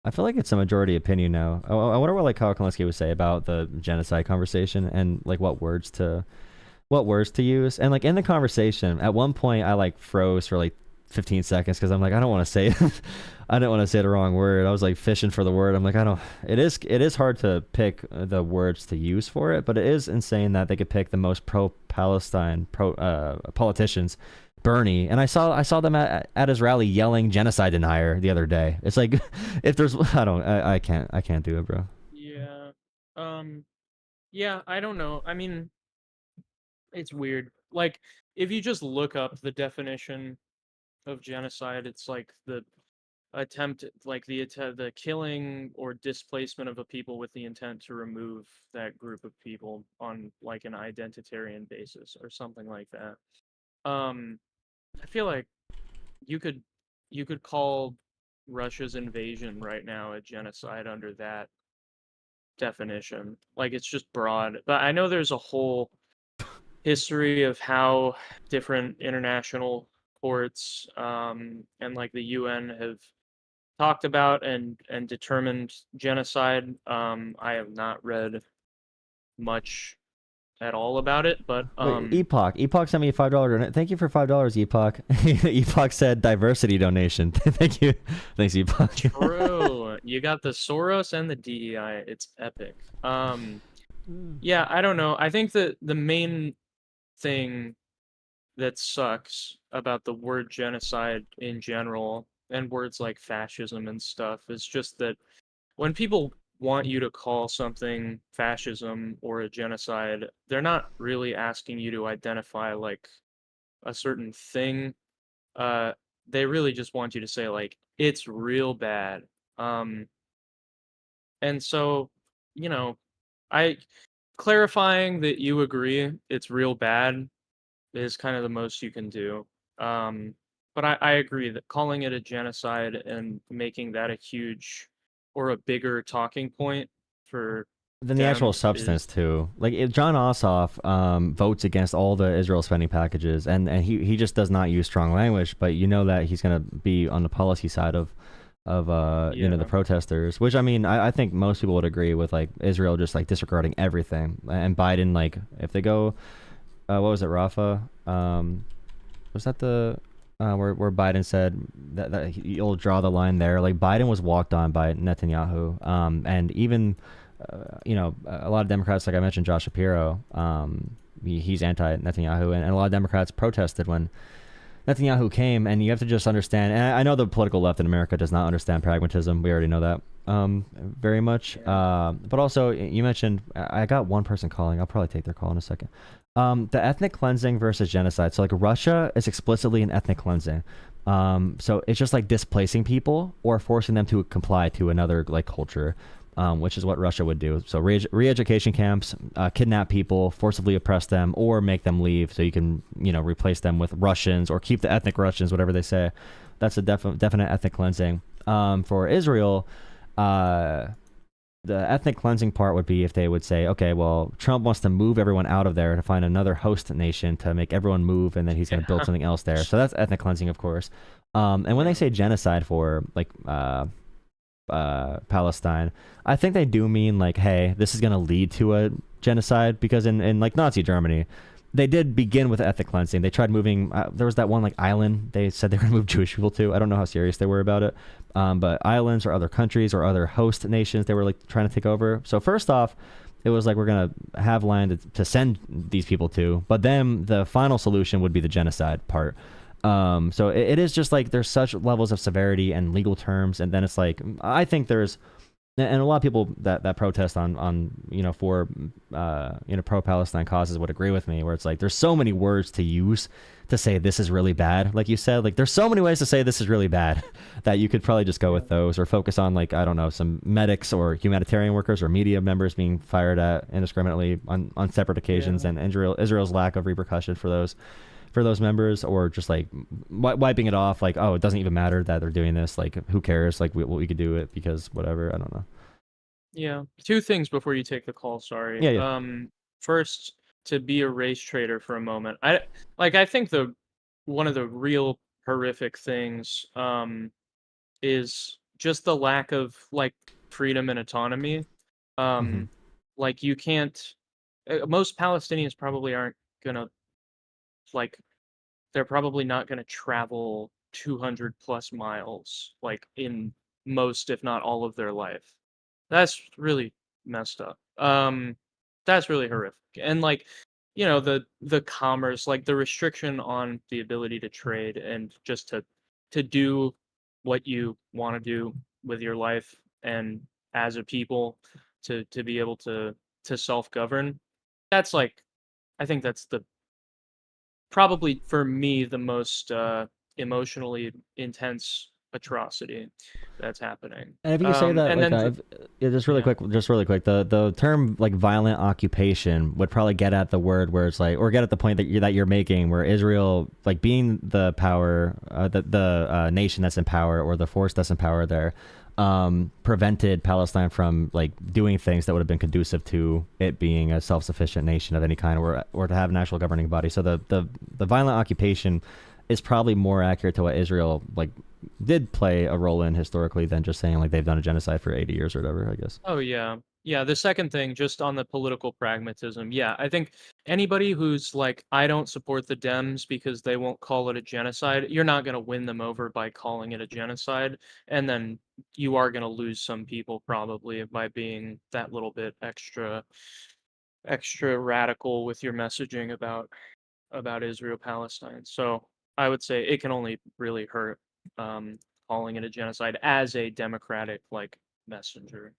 I feel like it's a majority opinion now. I wonder what like Kyle Kalinske would say about the genocide conversation and like what words to use. And like in the conversation, at one point I like froze for like 15 seconds because I'm like, I don't want to say I didn't want to say the wrong word. I was like fishing for the word. I'm like, it is hard to pick the words to use for it, but it is insane that they could pick the most pro-Palestine politicians, Bernie, and I saw them at his rally yelling genocide denier the other day. It's like if there's I can't do it, bro. Yeah. Yeah, I don't know. I mean, it's weird. Like if you just look up the definition of genocide, it's like the attempt, like the killing or displacement of a people with the intent to remove that group of people on like an identitarian basis or something like that. I feel like you could call Russia's invasion right now a genocide under that definition. Like it's just broad. But I know there's a whole history of how different international courts and like the UN have talked about and determined genocide. I have not read much at all about it, but Epoch sent me a $5 donation. Thank you for $5, Epoch. Epoch said diversity donation. Thank you. Thanks, Epoch. True. You got the Soros and the DEI. It's epic. Yeah, I don't know. I think that the main thing that sucks about the word genocide in general and words like fascism and stuff is just that when people want you to call something fascism or a genocide, they're not really asking you to identify like a certain thing. Uh, they really just want you to say like it's real bad. Um, and so, you know, I clarifying that you agree it's real bad is kind of the most you can do. Um, but I agree that calling it a genocide and making that a huge or a bigger talking point for Than the actual them is substance too. Like if John Ossoff votes against all the Israel spending packages, and he just does not use strong language, but you know that he's gonna be on the policy side of the yeah. protesters, which I mean I think most people would agree with, like Israel just like disregarding everything, and Biden, like if they go what was it, Rafa, was that the where Biden said that you'll draw the line there. Like Biden was walked on by Netanyahu, and even a lot of Democrats, like I mentioned, Josh Shapiro, he's anti-Netanyahu, and a lot of Democrats protested when Netanyahu came. And you have to just understand, and I know the political left in America does not understand pragmatism. We already know that very much. But also, you mentioned, I got one person calling. I'll probably take their call in a second. The ethnic cleansing versus genocide. So like Russia is explicitly an ethnic cleansing. So it's just like displacing people or forcing them to comply to another like culture, which is what Russia would do. So re-education camps, kidnap people, forcibly oppress them, or make them leave so you can, replace them with Russians or keep the ethnic Russians, whatever they say. That's a definite ethnic cleansing. For Israel, the ethnic cleansing part would be if they would say, okay, well, Trump wants to move everyone out of there to find another host nation to make everyone move, and then he's going to build something else there. So that's ethnic cleansing, of course. And when they say genocide for like Palestine, I think they do mean like, hey, this is going to lead to a genocide, because in like Nazi Germany, they did begin with ethnic cleansing. They tried moving. There was that one like island they said they were going to move Jewish people to. I don't know how serious they were about it. But islands or other countries or other host nations they were like trying to take over. So first off, it was like, we're going to have land to send these people to. But then the final solution would be the genocide part. So it is just like there's such levels of severity and legal terms. And then it's like, I think there's, and a lot of people that protest on for pro-Palestine causes would agree with me, where it's like there's so many words to use to say this is really bad. Like you said, like there's so many ways to say this is really bad that you could probably just go with those, or focus on like, I don't know, some medics or humanitarian workers or media members being fired at indiscriminately on separate occasions, and Israel's lack of repercussion for those members, or just like wiping it off, like, oh, it doesn't even matter that they're doing this, like who cares, like we could do it because whatever, I don't know. Yeah. Two things before you take the call, sorry. Yeah. First, to be a race trader for a moment. I think one of the real horrific things is just the lack of like freedom and autonomy. Like you can't most Palestinians probably aren't gonna like they're probably not going to travel 200 plus miles like in most if not all of their life. That's really messed up. That's really horrific. And like the commerce, like the restriction on the ability to trade and just to do what you want to do with your life and as a people, to be able to self-govern. That's like, I think that's the probably for me the most emotionally intense atrocity that's happening. And if you say that, And like, then just really quick, the term like violent occupation would probably get at the word where it's like, or get at the point that you're making, where Israel, like being the power, the nation that's in power, or the force that's in power there, prevented Palestine from like doing things that would have been conducive to it being a self-sufficient nation of any kind, or to have an actual governing body. So the violent occupation is probably more accurate to what Israel like did play a role in historically than just saying like they've done a genocide for 80 years or whatever, I guess. Oh yeah. Yeah, the second thing, just on the political pragmatism. Yeah, I think anybody who's like, I don't support the Dems because they won't call it a genocide, you're not going to win them over by calling it a genocide. And then you are going to lose some people probably by being that little bit extra radical with your messaging about about Israel-Palestine. So I would say it can only really hurt calling it a genocide as a democratic like messenger.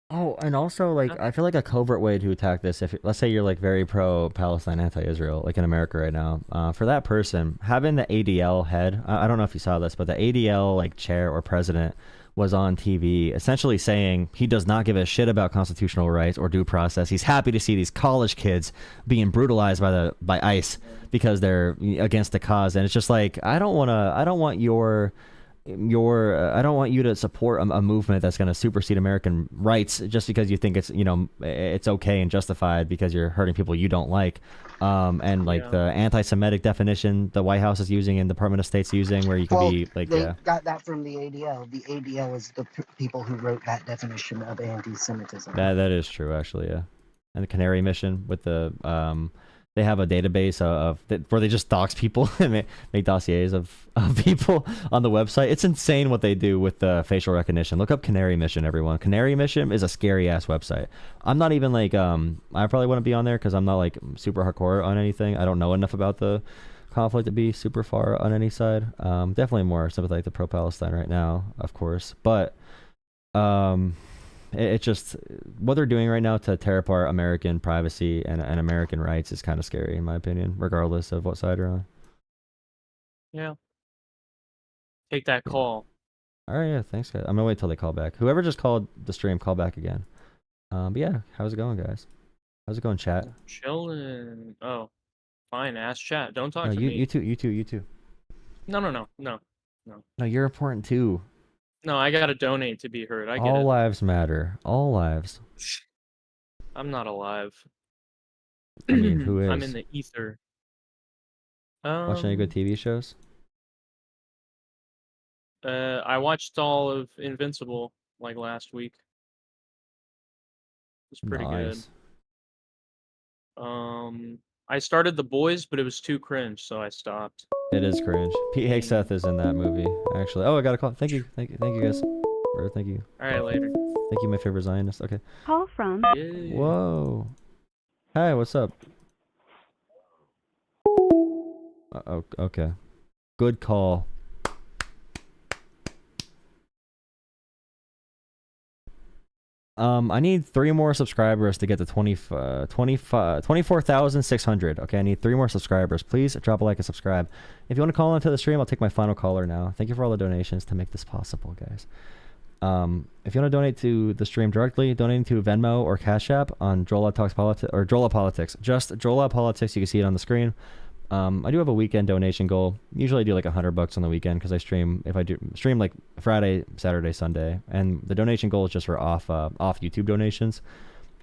Oh, and also like I feel like a covert way to attack this, if let's say you're like very pro-Palestine, anti-Israel, like in America right now, for that person having the ADL head, I don't know if you saw this, but the ADL like chair or president was on TV essentially saying he does not give a shit about constitutional rights or due process. He's happy to see these college kids being brutalized by ICE because they're against the cause, and it's just like I don't want I don't want you to support a movement that's going to supersede American rights just because you think it's it's okay and justified because you're hurting people you don't like, and like the anti-Semitic definition the White House is using and the Department of State's using, where you can be like they got that from the ADL. The ADL is the people who wrote that definition of anti-Semitism. That is true actually, yeah. And the Canary Mission with the they have a database where they just dox people and make dossiers of people on the website. It's insane what they do with the facial recognition. Look up Canary Mission, everyone. Canary Mission is a scary ass website. I'm not even like I probably wouldn't be on there because I'm not like super hardcore on anything. I don't know enough about the conflict to be super far on any side. Definitely more sympathetic to pro-Palestine right now, of course, but it's just what they're doing right now to tear apart American privacy and American rights is kind of scary in my opinion, regardless of what side you're on. Yeah. Take that call. All right, yeah, thanks guys. I'm gonna wait till they call back. Whoever just called the stream, call back again. But yeah, how's it going, guys? How's it going, chat? Chilling. Oh, fine. Ask chat. Don't talk to you, me. You too. No. No, you're important too. No, I gotta donate to be heard. I get All it. lives matter. All lives. I'm not alive. I mean, who is? I'm in the ether. Watching any good TV shows? I watched all of Invincible like last week. It was pretty nice. good. I started The Boys, but it was too cringe, so I stopped. It is cringe. Pete Hegseth is in that movie, actually. Oh, I got a call. Thank you guys. Or thank you. All right, later. Thank you, my favorite Zionist. Okay. Call from. Yeah. Whoa. Hi, what's up? Oh, okay. Good call. I need 3 more subscribers to get to 24,600. Okay, I need 3 more subscribers. Please drop a like and subscribe. If you want to call into the stream, I'll take my final caller now. Thank you for all the donations to make this possible, guys. If you want to donate to the stream directly, donating to Venmo or Cash App on Jolah Talks Politics or Jolah Politics. Just Jolah Politics. You can see it on the screen. I do have a weekend donation goal. Usually I do like $100 on the weekend because I stream. If I do stream like Friday, Saturday, Sunday, and the donation goal is just for off YouTube donations.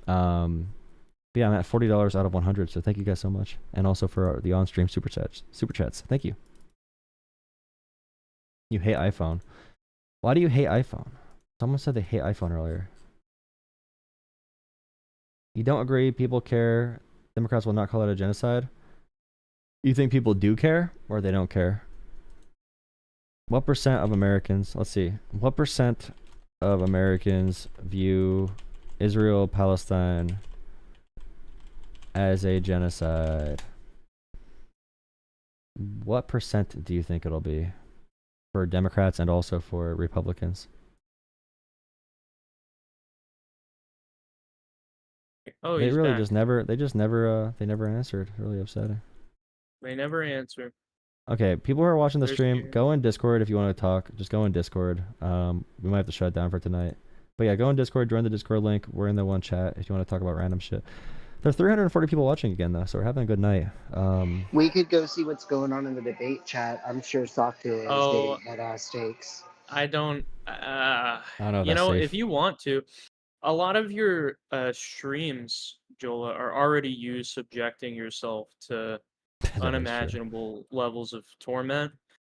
But yeah, I'm at $40 out of 100. So thank you guys so much, and also for the on-stream super chats. Thank you. You hate iPhone. Why do you hate iPhone? Someone said they hate iPhone earlier. You don't agree? People care. Democrats will not call it a genocide. You think people do care or they don't care? What percent of Americans, let's see, what percent of Americans view Israel-Palestine as a genocide? What percent do you think it'll be for Democrats and also for Republicans? Oh, they really back. they never answered. Really upsetting. They never answer. Okay, people who are watching the They're stream, scared. go in Discord if you want to talk. Just go in Discord. We might have to shut it down for tonight. But yeah, go in Discord, join the Discord link. We're in the one chat if you want to talk about random shit. There's 340 people watching again though, so we're having a good night. We could go see what's going on in the debate chat. I'm sure Sakta is getting at stakes. I don't. I don't know if You that's know, safe. if you want to, a lot of your streams, Jola, are already you subjecting yourself to unimaginable levels of torment.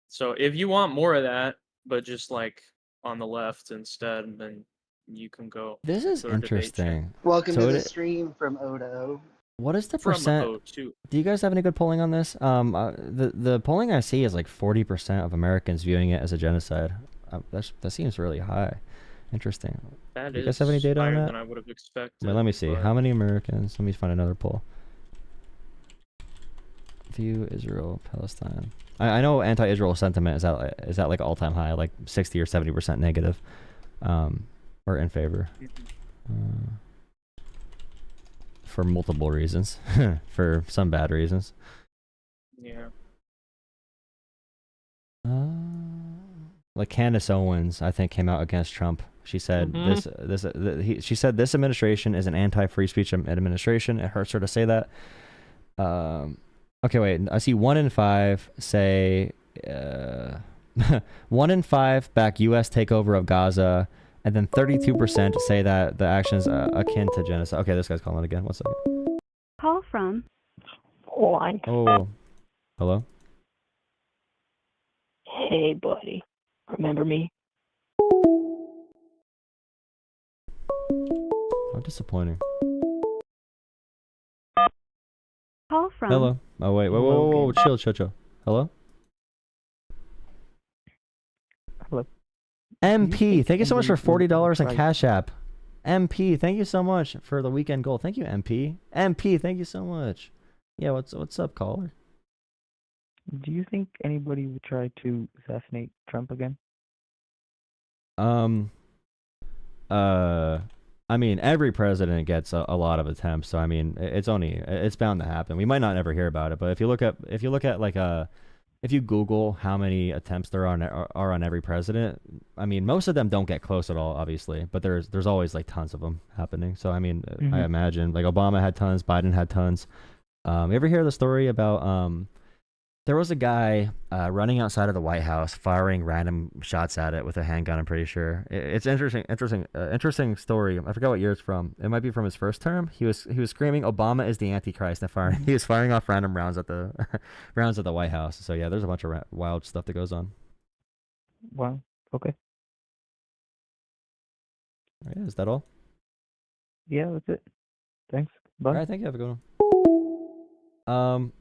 So if you want more of that, but just like on the left instead, then you can go. This is interesting. Welcome So to the it- stream from O to O. What is the From percent? O2. Do you guys have any good polling on this? The polling I see is like 40% of Americans viewing it as a genocide. That seems really high. Interesting. That Do you is guys have any data on higher that? than I would have expected. Wait, let me see. but- How many Americans? Let me find another poll. view Israel-Palestine. I know anti-Israel sentiment is at like all-time high, like 60 or 70% negative, or in favor, for multiple reasons, for some bad reasons. Yeah. Like Candace Owens, I think, came out against Trump. She said she said this administration is an anti-free speech administration. It hurts her to say that. Okay, wait. I see 1 in 5 say 1 in 5 back U.S. takeover of Gaza, and then 32% say that the actions akin to genocide. Okay, this guy's calling again. 1 second. Call from. Line. Oh, hello. Hey, buddy. Remember me? How disappointing. Call from. Hello. Oh wait, whoa, chill. Hello. Hello. MP, thank you so much for $40 in Cash App. MP, thank you so much for the weekend goal. Thank you, MP. MP, thank you so much. Yeah, what's up, caller? Do you think anybody would try to assassinate Trump again? I mean, every president gets a lot of attempts, so I mean, it's bound to happen. We might not ever hear about it, but if you look at like if you Google how many attempts there are on every president, I mean, most of them don't get close at all, obviously, but there's always like tons of them happening. So I mean, I imagine like Obama had tons, Biden had tons. You ever hear the story about there was a guy running outside of the White House, firing random shots at it with a handgun. I'm pretty sure it's interesting story. I forgot what year it's from. It might be from his first term. He was screaming, "Obama is the Antichrist," and firing. He was firing off random rounds at the White House. So yeah, there's a bunch of wild stuff that goes on. Wow. Okay. All right, is that all? Yeah, that's it. Thanks. Bye. All right, thank you. Have a good one.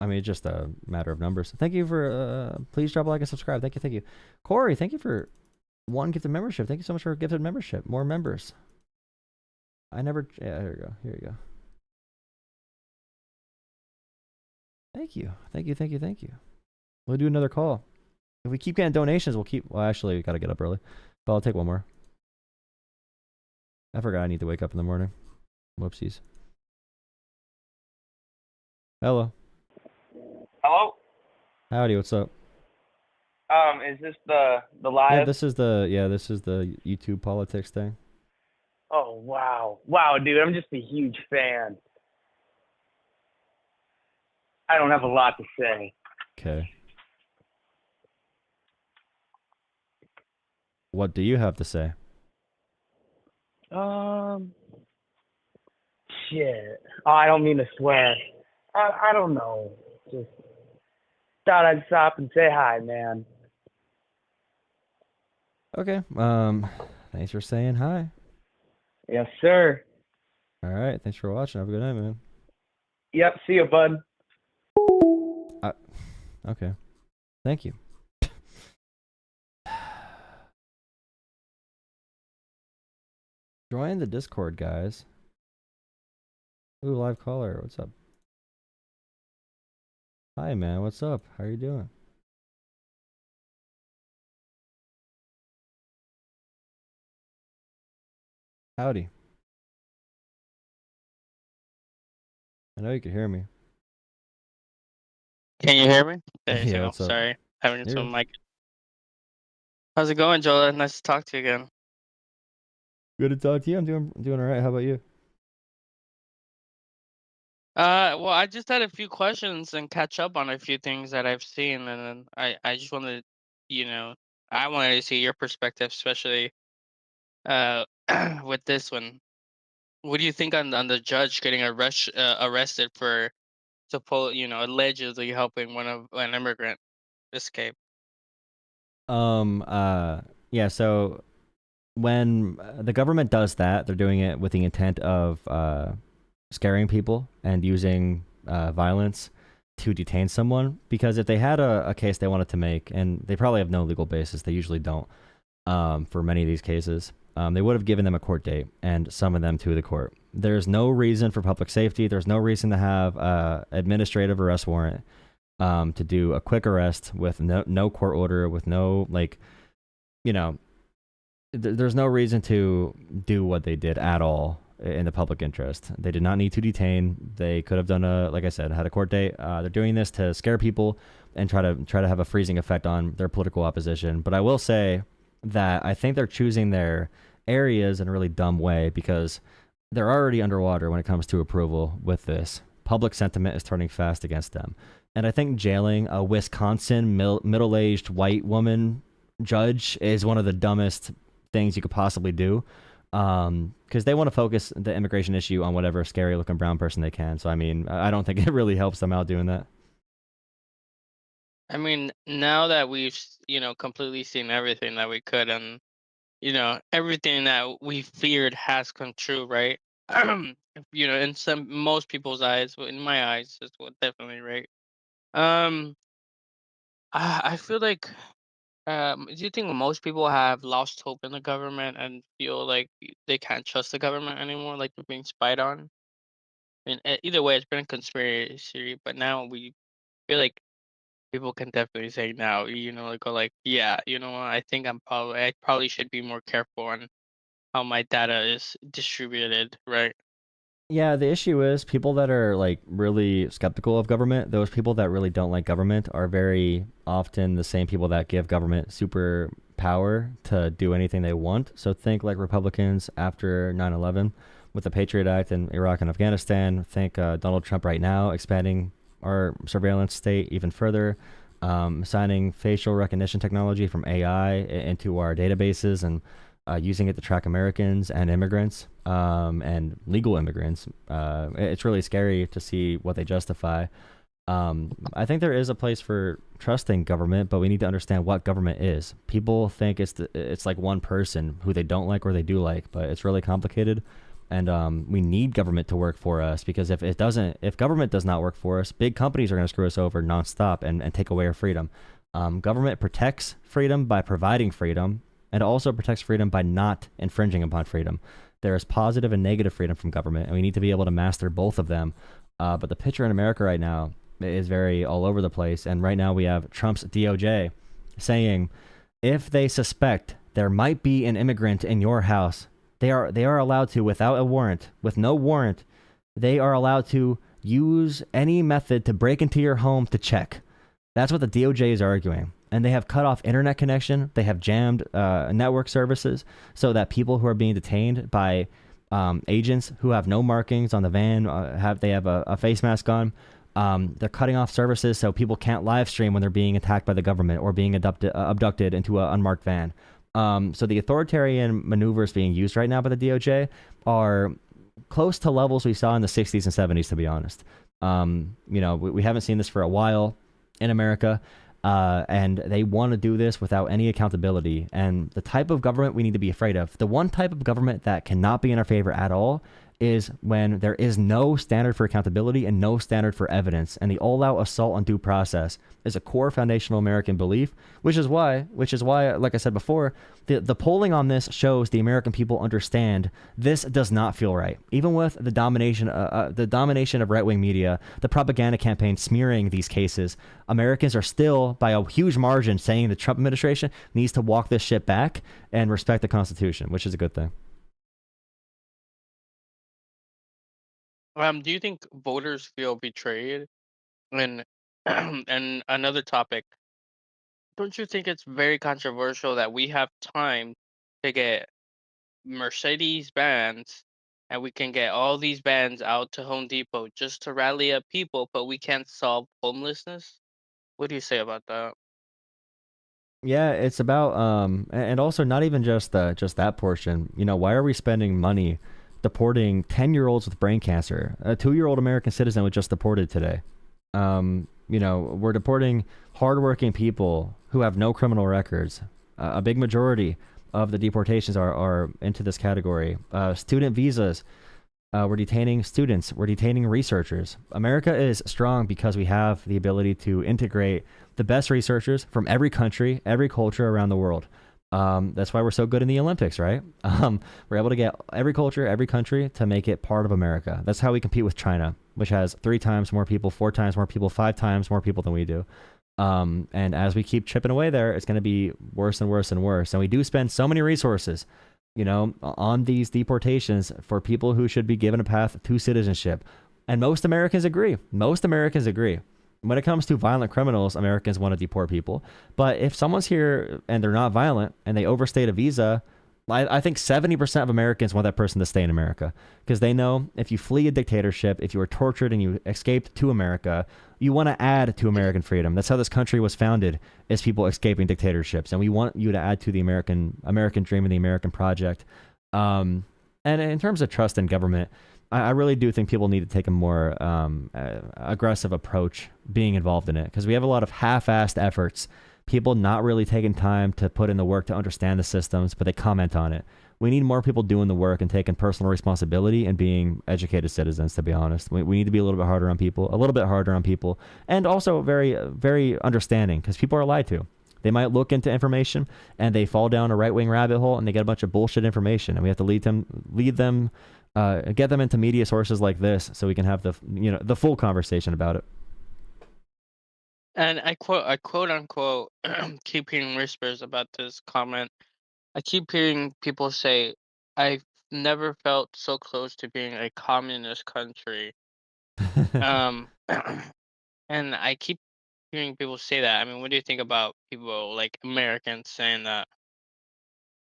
I mean, it's just a matter of numbers. Thank you for, please drop a like and subscribe. Thank you. Corey, thank you for 1 gifted membership. Thank you so much for a gifted membership. More members. Yeah, here you go. Thank you. We'll do another call. If we keep getting donations, actually, we got to get up early. But I'll take one more. I forgot I need to wake up in the morning. Whoopsies. Hello. Hello? Howdy, what's up? Is this the live? Yeah, this is the YouTube politics thing. Oh, wow. Wow, dude, I'm just a huge fan. I don't have a lot to say. Okay. What do you have to say? Shit. Oh, I don't mean to swear. I don't know. Just thought I'd stop and say hi, man. Okay. Thanks for saying hi. Yes, sir. All right. Thanks for watching. Have a good night, man. Yep. See you, bud. Okay. Thank you. Join the Discord, guys. Ooh, live caller. What's up? Hi, man. What's up? How are you doing? Howdy. I know you can hear me. Can you hear me? There you Yeah, go. what's up? Sorry, having You're some mic. How's it going, Jolah? Nice to talk to you again. good to talk to you. I'm doing all right. How about you? Well, I just had a few questions and catch up on a few things that I've seen, and then I just wanted, I wanted to see your perspective, especially with this one. What do you think on the judge getting arrested for allegedly helping an immigrant escape? Yeah, so when the government does that, they're doing it with the intent of scaring people and using violence to detain someone, because if they had a case they wanted to make, and they probably have no legal basis, they usually don't, for many of these cases, they would have given them a court date and summoned them to the court. There's no reason for public safety. There's no reason to have administrative arrest warrant to do a quick arrest with no court order, with no, like, you know, there's no reason to do what they did at all in the public interest. They did not need to detain. They could have done like I said, had a court date. They're doing this to scare people and try to have a freezing effect on their political opposition. But I will say that I think they're choosing their areas in a really dumb way, because they're already underwater when it comes to approval with this. Public sentiment is turning fast against them. And I think jailing a Wisconsin middle-aged white woman judge is one of the dumbest things you could possibly do, because they want to focus the immigration issue on whatever scary-looking brown person they can. So, I mean, I don't think it really helps them out doing that. I mean, now that we've, completely seen everything that we could, and, everything that we feared has come true, right? In most people's eyes, in my eyes, is definitely right. I feel like, do you think most people have lost hope in the government and feel like they can't trust the government anymore, like they're being spied on? I mean, either way, it's been a conspiracy, but now we feel like people can definitely say now, yeah, you know what, I probably should be more careful on how my data is distributed, right? Yeah, the issue is people that are like really skeptical of government, those people that really don't like government are very often the same people that give government super power to do anything they want. So think like Republicans after 9/11 with the Patriot Act in Iraq and Afghanistan. Think Donald Trump right now expanding our surveillance state even further, signing facial recognition technology from AI into our databases and using it to track Americans and immigrants and legal immigrants. It's really scary to see what they justify. I think there is a place for trusting government, but we need to understand what government is. People think it's like one person who they don't like or they do like, but it's really complicated. And we need government to work for us, because if government does not work for us, big companies are going to screw us over nonstop and take away our freedom. Government protects freedom by providing freedom, and it also protects freedom by not infringing upon freedom. There is positive and negative freedom from government, and we need to be able to master both of them. But the picture in America right now is very all over the place. And right now we have Trump's DOJ saying, if they suspect there might be an immigrant in your house, they are allowed to, without a warrant, with no warrant, they are allowed to use any method to break into your home to check. That's what the DOJ is arguing. And they have cut off internet connection. They have jammed network services so that people who are being detained by agents who have no markings on the van, they have a face mask on. They're cutting off services so people can't live stream when they're being attacked by the government or being abducted into an unmarked van. So the authoritarian maneuvers being used right now by the DOJ are close to levels we saw in the 60s and 70s, to be honest. We haven't seen this for a while in America. And they want to do this without any accountability. And the type of government we need to be afraid of, the one type of government that cannot be in our favor at all, is when there is no standard for accountability and no standard for evidence. And the all-out assault on due process is a core foundational American belief, which is why, like I said before, the polling on this shows the American people understand this does not feel right. Even with the domination of right-wing media, the propaganda campaign smearing these cases, Americans are still, by a huge margin, saying the Trump administration needs to walk this shit back and respect the Constitution, which is a good thing. Do you think voters feel betrayed? And and another topic, don't you think it's very controversial that we have time to get Mercedes Benz and we can get all these bands out to Home Depot just to rally up people, but we can't solve homelessness? What do you say about that? Yeah, it's about and also not even just that portion. Why are we spending money deporting 10-year-olds with brain cancer? A 2-year-old American citizen was just deported today. We're deporting hardworking people who have no criminal records. A big majority of the deportations are into this category. Student visas. We're detaining students. We're detaining researchers. America is strong because we have the ability to integrate the best researchers from every country, every culture around the world. That's why we're so good in the Olympics, right? We're able to get every culture, every country to make it part of America. That's how we compete with China, which has 3 times more people, 4 times more people, 5 times more people than we do. And as we keep chipping away there, it's going to be worse and worse and worse. And we do spend so many resources, on these deportations for people who should be given a path to citizenship. And most Americans agree. When it comes to violent criminals, Americans want to deport people. But if someone's here and they're not violent and they overstayed a visa, I think 70% of Americans want that person to stay in America, because they know if you flee a dictatorship, if you were tortured and you escaped to America, you want to add to American freedom. That's how this country was founded, is people escaping dictatorships. And we want you to add to the American dream and the American project. And in terms of trust in government, I really do think people need to take a more aggressive approach being involved in it, because we have a lot of half-assed efforts, people not really taking time to put in the work to understand the systems, but they comment on it. We need more people doing the work and taking personal responsibility and being educated citizens, to be honest. We need to be a little bit harder on people, and also very, very understanding, because people are lied to. They might look into information and they fall down a right-wing rabbit hole and they get a bunch of bullshit information, and we have to get them into media sources like this so we can have the full conversation about it. And I quote unquote keep hearing whispers about this comment. I keep hearing people say, "I've never felt so close to being a communist country." Um, and I keep hearing people say that. I mean, what do you think about people like Americans saying that?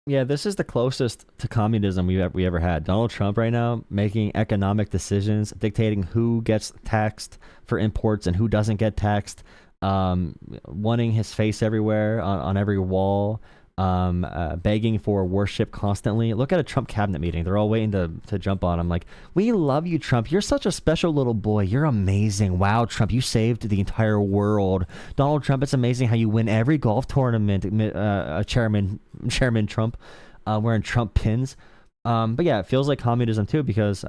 Yeah, this is the closest to communism we ever had. Donald Trump right now making economic decisions, dictating who gets taxed for imports and who doesn't get taxed, wanting his face everywhere on every wall, begging for worship constantly. Look at a Trump cabinet meeting. They're all waiting to jump on him. Like, we love you, Trump. You're such a special little boy. You're amazing. Wow, Trump, you saved the entire world. Donald Trump, it's amazing how you win every golf tournament. Chairman Trump, wearing Trump pins. But yeah, it feels like communism too, because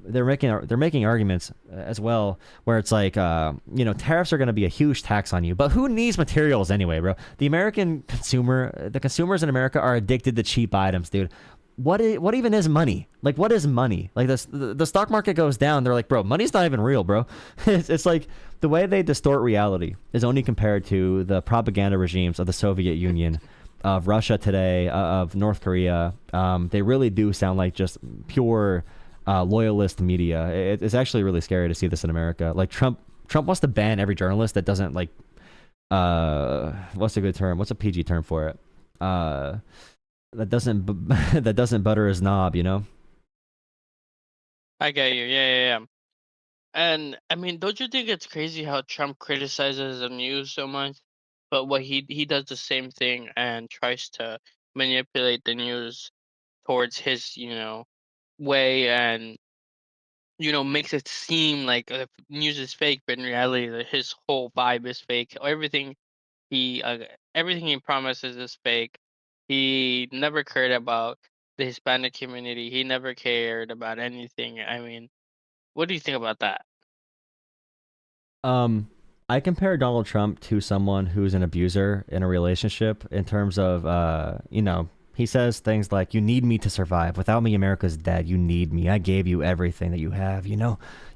they're making arguments as well where it's like, tariffs are going to be a huge tax on you, but who needs materials anyway, bro? The American consumer, the consumers in America are addicted to cheap items, dude. What even is money? Like, what is money? Like, the stock market goes down, they're like, bro, money's not even real, bro. It's like the way they distort reality is only compared to the propaganda regimes of the Soviet Union, of Russia today, of North Korea. They really do sound like just pure loyalist media. It's actually really scary to see this in America. Like, Trump wants to ban every journalist that doesn't like, what's a good term? What's a PG term for it? That doesn't butter his knob, I get you. Yeah. And I mean, don't you think it's crazy how Trump criticizes the news so much, but what he does the same thing and tries to manipulate the news towards his, way, and makes it seem like news is fake, but in reality, his whole vibe is fake. He everything he promises is fake. He never cared about the Hispanic community. He never cared about anything. I mean, what do you think about that? I compare Donald Trump to someone who's an abuser in a relationship, in terms of, he says things like, "You need me to survive. Without me, America's dead. You need me. I gave you everything that you have. You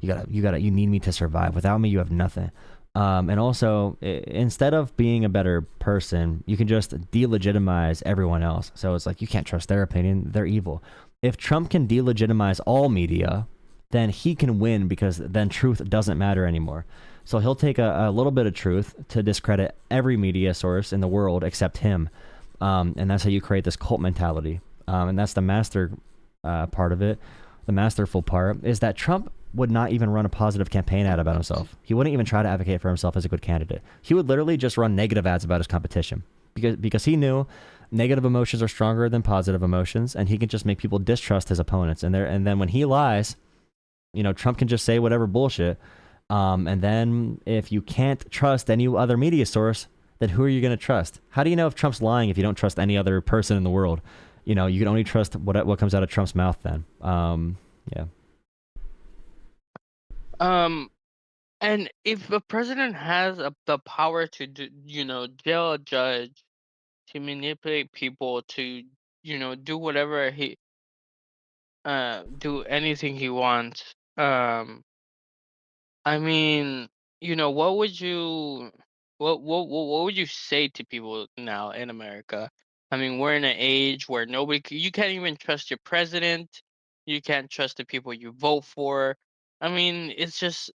need me to survive. Without me, you have nothing." And also, instead of being a better person, you can just delegitimize everyone else. So it's like, you can't trust their opinion. They're evil. If Trump can delegitimize all media, then he can win, because then truth doesn't matter anymore. So he'll take a little bit of truth to discredit every media source in the world except him. And that's how you create this cult mentality. And that's the master part of it. The masterful part is that Trump would not even run a positive campaign ad about himself. He wouldn't even try to advocate for himself as a good candidate. He would literally just run negative ads about his competition, because he knew negative emotions are stronger than positive emotions, and he can just make people distrust his opponents. And then when he lies, Trump can just say whatever bullshit. And then if you can't trust any other media source, then who are you going to trust? How do you know if Trump's lying if you don't trust any other person in the world? You can only trust what comes out of Trump's mouth then. Yeah. And if a president has the power to jail a judge, to manipulate people to, do whatever do anything he wants. I mean, what would you, what would you say to people now in America? I mean, we're in an age where you can't even trust your president. You can't trust the people you vote for. I mean, it's just,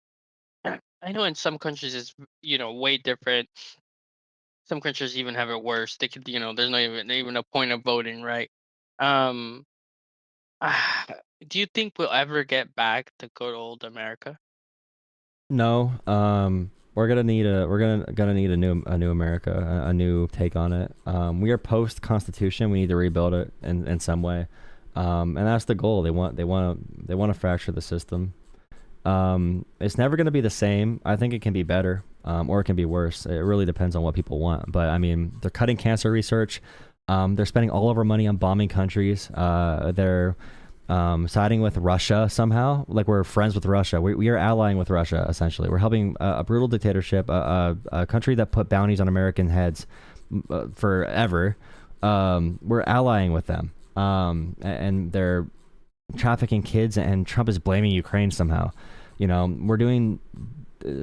I know in some countries it's, way different. Some countries even have it worse. They could, there's not even a point of voting, right? Um, do you think we'll ever get back to good old America? No, we're gonna need a new America, a new take on it. We are post Constitution. We need to rebuild it in some way, and that's the goal. They want to fracture the system. It's never gonna be the same. I think it can be better, or it can be worse. It really depends on what people want. But I mean, they're cutting cancer research. They're spending all of our money on bombing countries. They're siding with Russia somehow. Like we're friends with Russia. We are allying with Russia, essentially. We're helping a brutal dictatorship, a country that put bounties on American heads forever. We're allying with them. And they're trafficking kids, and Trump is blaming Ukraine somehow. We're doing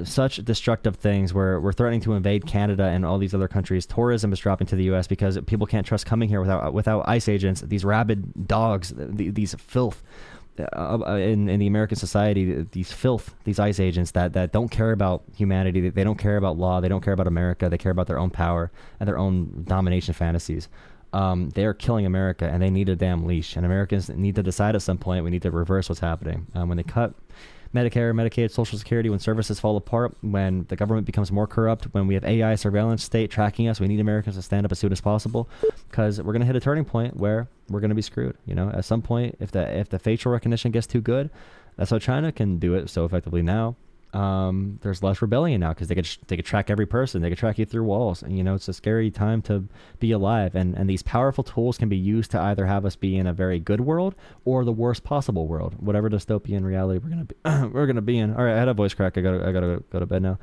such destructive things. We're threatening to invade Canada and all these other countries. Tourism is dropping to the U.S. because people can't trust coming here without ICE agents. These rabid dogs, these filth in the American society. These ICE agents that don't care about humanity. They don't care about law. They don't care about America. They care about their own power and their own domination fantasies. They are killing America, and they need a damn leash. And Americans need to decide at some point we need to reverse what's happening. When they cut Medicare, Medicaid, Social Security, when services fall apart, when the government becomes more corrupt, when we have AI surveillance state tracking us, we need Americans to stand up as soon as possible, because we're going to hit a turning point where we're going to be screwed. At some point, if the facial recognition gets too good, that's how China can do it so effectively now. There's less rebellion now because they could track every person. They could track you through walls, and it's a scary time to be alive. And these powerful tools can be used to either have us be in a very good world or the worst possible world, whatever dystopian reality we're gonna be in. All right, I had a voice crack. I gotta go to bed now.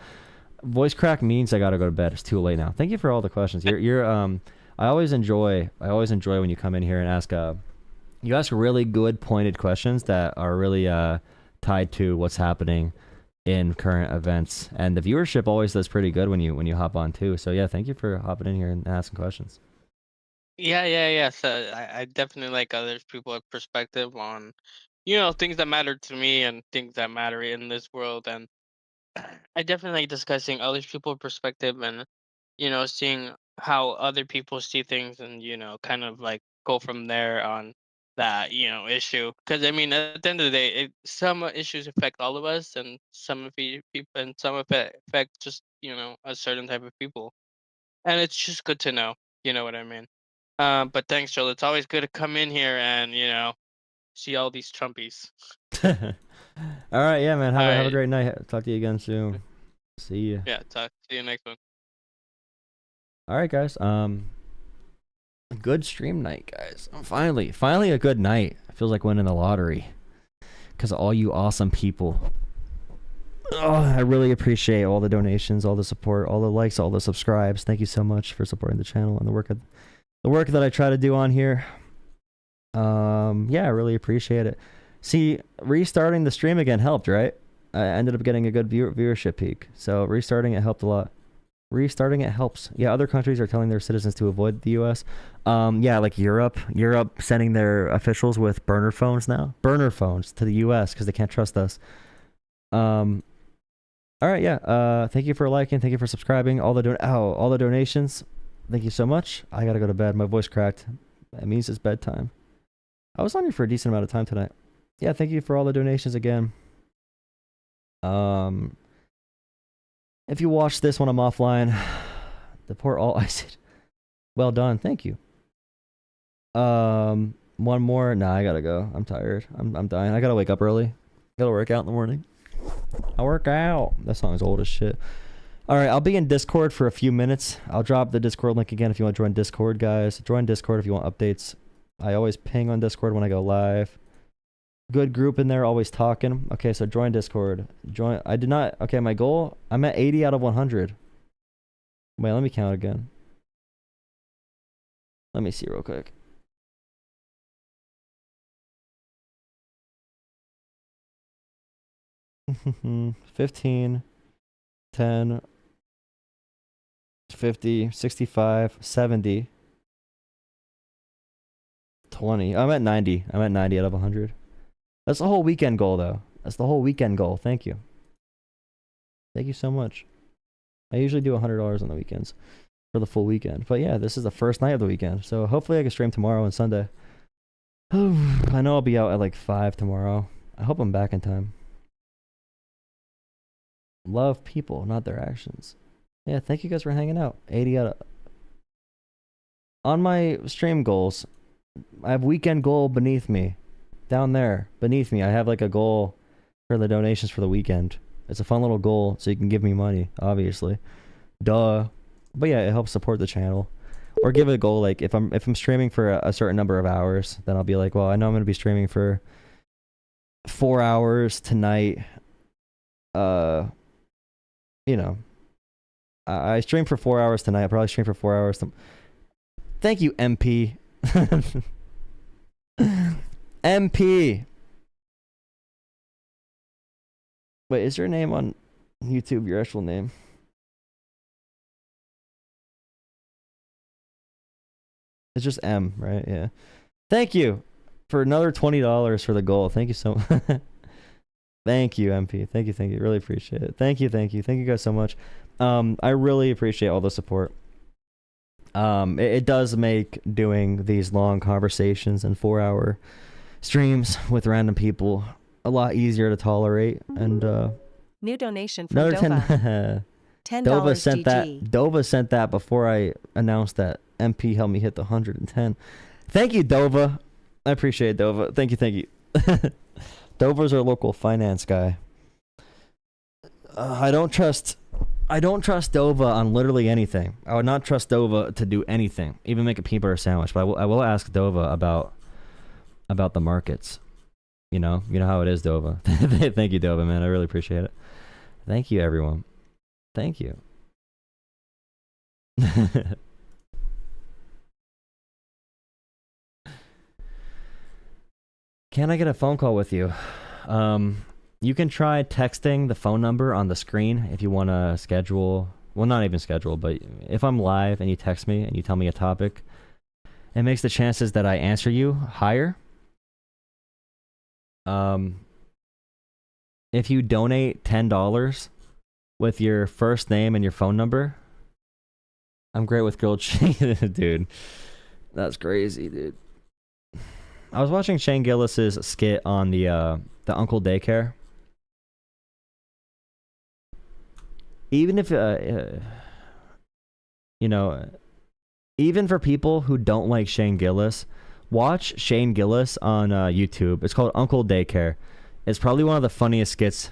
Voice crack means I gotta go to bed. It's too late now. Thank you for all the questions. I always enjoy when you come in here and ask you ask really good pointed questions that are really tied to what's happening in current events, and the viewership always does pretty good when you hop on too. So yeah, thank you for hopping in here and asking questions. Yeah. So I definitely like other people's perspective on, things that matter to me and things that matter in this world. And I definitely like discussing other people's perspective and, seeing how other people see things and, kind of like go from there on that, issue. Because I mean, at the end of the day, some issues affect all of us, and some of the people, and some of it affect just, a certain type of people. And it's just good to know, you know what I mean? But thanks, Joel. It's always good to come in here and, see all these Trumpies. All right, yeah, man. Have a Alright. great night. Talk to you again soon. See you. Yeah, see you next one. All right, guys. Good stream night, guys. Finally a good night. It feels like winning the lottery because of all you awesome people. Oh, I really appreciate all the donations, all the support, all the likes, all the subscribes. Thank you so much for supporting the channel and the work that I try to do on here. Yeah, I really appreciate it. See, restarting the stream again helped, right? I ended up getting a good viewership peak, so restarting it helped a lot. Restarting it helps. Yeah, other countries are telling their citizens to avoid the U.S. Yeah, like Europe sending their officials with burner phones to the U.S. because they can't trust us. All right, yeah. Thank you for liking. Thank you for subscribing. All the donations. Thank you so much. I gotta go to bed. My voice cracked. That means it's bedtime. I was on here for a decent amount of time tonight. Yeah, thank you for all the donations again. If you watch this when I'm offline, the poor all I said. Well done. Thank you. One more. Nah, I gotta go. I'm tired. I'm dying. I gotta wake up early. Gotta work out in the morning. I work out. That song is old as shit. All right, I'll be in Discord for a few minutes. I'll drop the Discord link again if you want to join Discord, guys. Join Discord if you want updates. I always ping on Discord when I go live. Good group in there, always talking. Okay, so join Discord. I did not. Okay, my goal. I'm at 80 out of 100. Wait, let me count again. Let me see real quick. $15, 10, 50, 65, 70, 20. I'm at 90. I'm at 90 out of 100. That's the whole weekend goal, though. That's the whole weekend goal. Thank you. Thank you so much. I usually do $100 on the weekends for the full weekend. But yeah, this is the first night of the weekend. So hopefully I can stream tomorrow and Sunday. I know I'll be out at like 5 tomorrow. I hope I'm back in time. Love people, not their actions. Yeah, thank you guys for hanging out. 80 out of... On my stream goals, I have weekend goal beneath me. Down there, beneath me, I have like a goal for the donations for the weekend. It's a fun little goal, so you can give me money, obviously. Duh. But yeah, it helps support the channel. Or give it a goal, like if I'm streaming for a certain number of hours, then I'll be like, well, I know I'm gonna be streaming for 4 hours tonight. You know, I stream for 4 hours tonight. I'll probably stream for 4 hours. Thank you, MP. MP. Wait, is your name on YouTube your actual name? It's just M, right? Yeah. Thank you for another $20 for the goal. Thank you so much. Thank you, MP. Thank you. Really appreciate it. Thank you guys so much. I really appreciate all the support. It does make doing these long conversations and 4-hour streams with random people a lot easier to tolerate. And new donation from another Dova. $10 Dova sent GG. that. Dova sent that before I announced that MP helped me hit the 110. Thank you, Dova. I appreciate it, Dova. Thank you. Dover's our local finance guy. I don't trust Dova on literally anything. I would not trust Dova to do anything, even make a peanut butter sandwich. But I will ask Dova about the markets. You know how it is, Dova. Thank you, Dova, man. I really appreciate it. Thank you, everyone. Thank you. Can I get a phone call with you? You can try texting the phone number on the screen if you want to schedule. Well, not even schedule, but if I'm live and you text me and you tell me a topic, it makes the chances that I answer you higher. If you donate $10 with your first name and your phone number, I'm great with grilled cheese, dude. That's crazy, dude. I was watching Shane Gillis's skit on the Uncle Daycare. Even if even for people who don't like Shane Gillis, watch Shane Gillis on YouTube. It's called Uncle Daycare. It's probably one of the funniest skits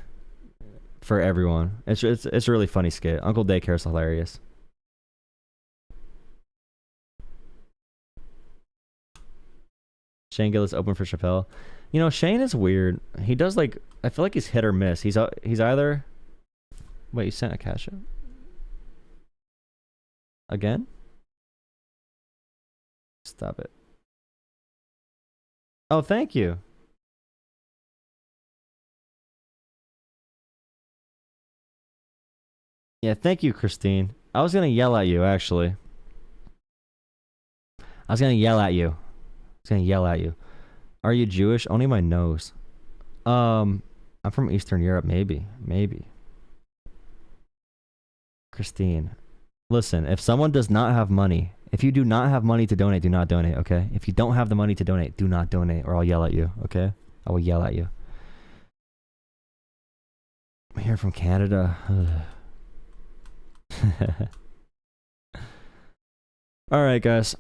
for everyone. It's a really funny skit. Uncle Daycare is hilarious. Shane Gillis open for Chappelle. You know, Shane is weird. He does like, I feel like he's hit or miss. He's either... Wait, you sent a cash out? Again? Stop it. Oh, thank you. Yeah, thank you, Christine. I was gonna yell at you, actually. Are you Jewish? Only my nose. I'm from Eastern Europe, maybe. Christine, listen, if someone does not have money, if you do not have money to donate, do not donate, okay? If you don't have the money to donate, do not donate, or I'll yell at you, okay? I will yell at you. I'm here from Canada. Alright, guys.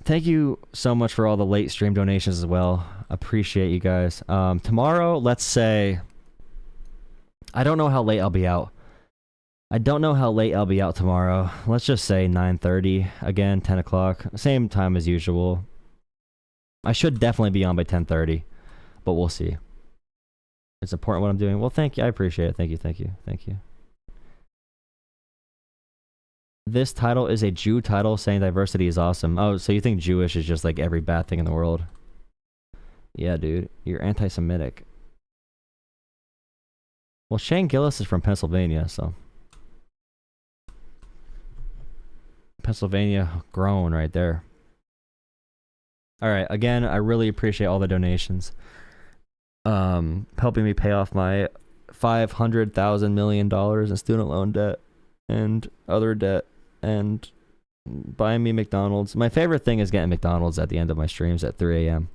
Thank you so much for all the late stream donations as well. Appreciate you guys. Tomorrow, let's say... I don't know how late I'll be out. Tomorrow. Let's just say 9:30. Again, 10 o'clock. Same time as usual. I should definitely be on by 10:30. But we'll see. It's important what I'm doing. Well, thank you. I appreciate it. Thank you. This title is a Jew title saying diversity is awesome. Oh, so you think Jewish is just like every bad thing in the world? Yeah, dude. You're anti-Semitic. Well, Shane Gillis is from Pennsylvania, so... Pennsylvania grown right there. Alright, again, I really appreciate all the donations. Helping me pay off my $500,000 million in student loan debt and other debt and buying me McDonald's. My favorite thing is getting McDonald's at the end of my streams at 3 a.m.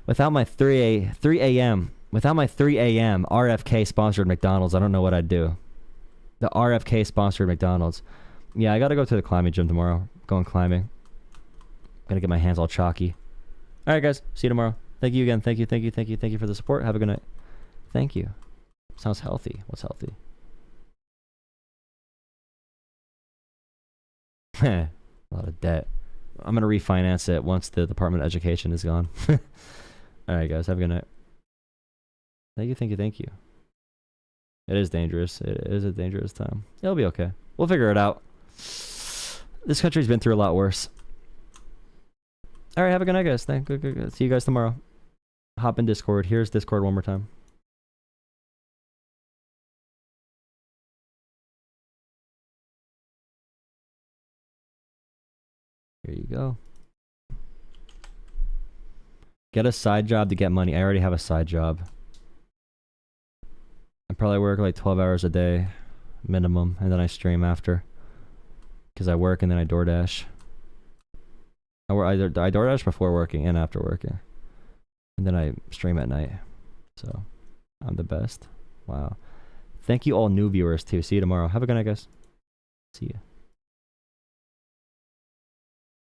Without my 3 a.m. RFK sponsored McDonald's, I don't know what I'd do. The RFK sponsored McDonald's. Yeah, I gotta go to the climbing gym tomorrow. Going climbing. Gonna get my hands all chalky. Alright guys, see you tomorrow. Thank you again. Thank you for the support. Have a good night. Thank you. Sounds healthy. What's healthy? A lot of debt. I'm gonna refinance it once the Department of Education is gone. Alright guys, have a good night. Thank you. It is dangerous. It is a dangerous time. It'll be okay. We'll figure it out. This country's been through a lot worse. Alright, have a good night guys. Good. See you guys tomorrow. Hop in Discord. Here's Discord one more time. Here you go. Get a side job to get money. I already have a side job. I probably work like 12 hours a day minimum, and then I stream after. Because I work and then I DoorDash. I DoorDash before working and after working. And then I stream at night. So, I'm the best. Wow. Thank you all new viewers too. See you tomorrow. Have a good night, guys. See ya.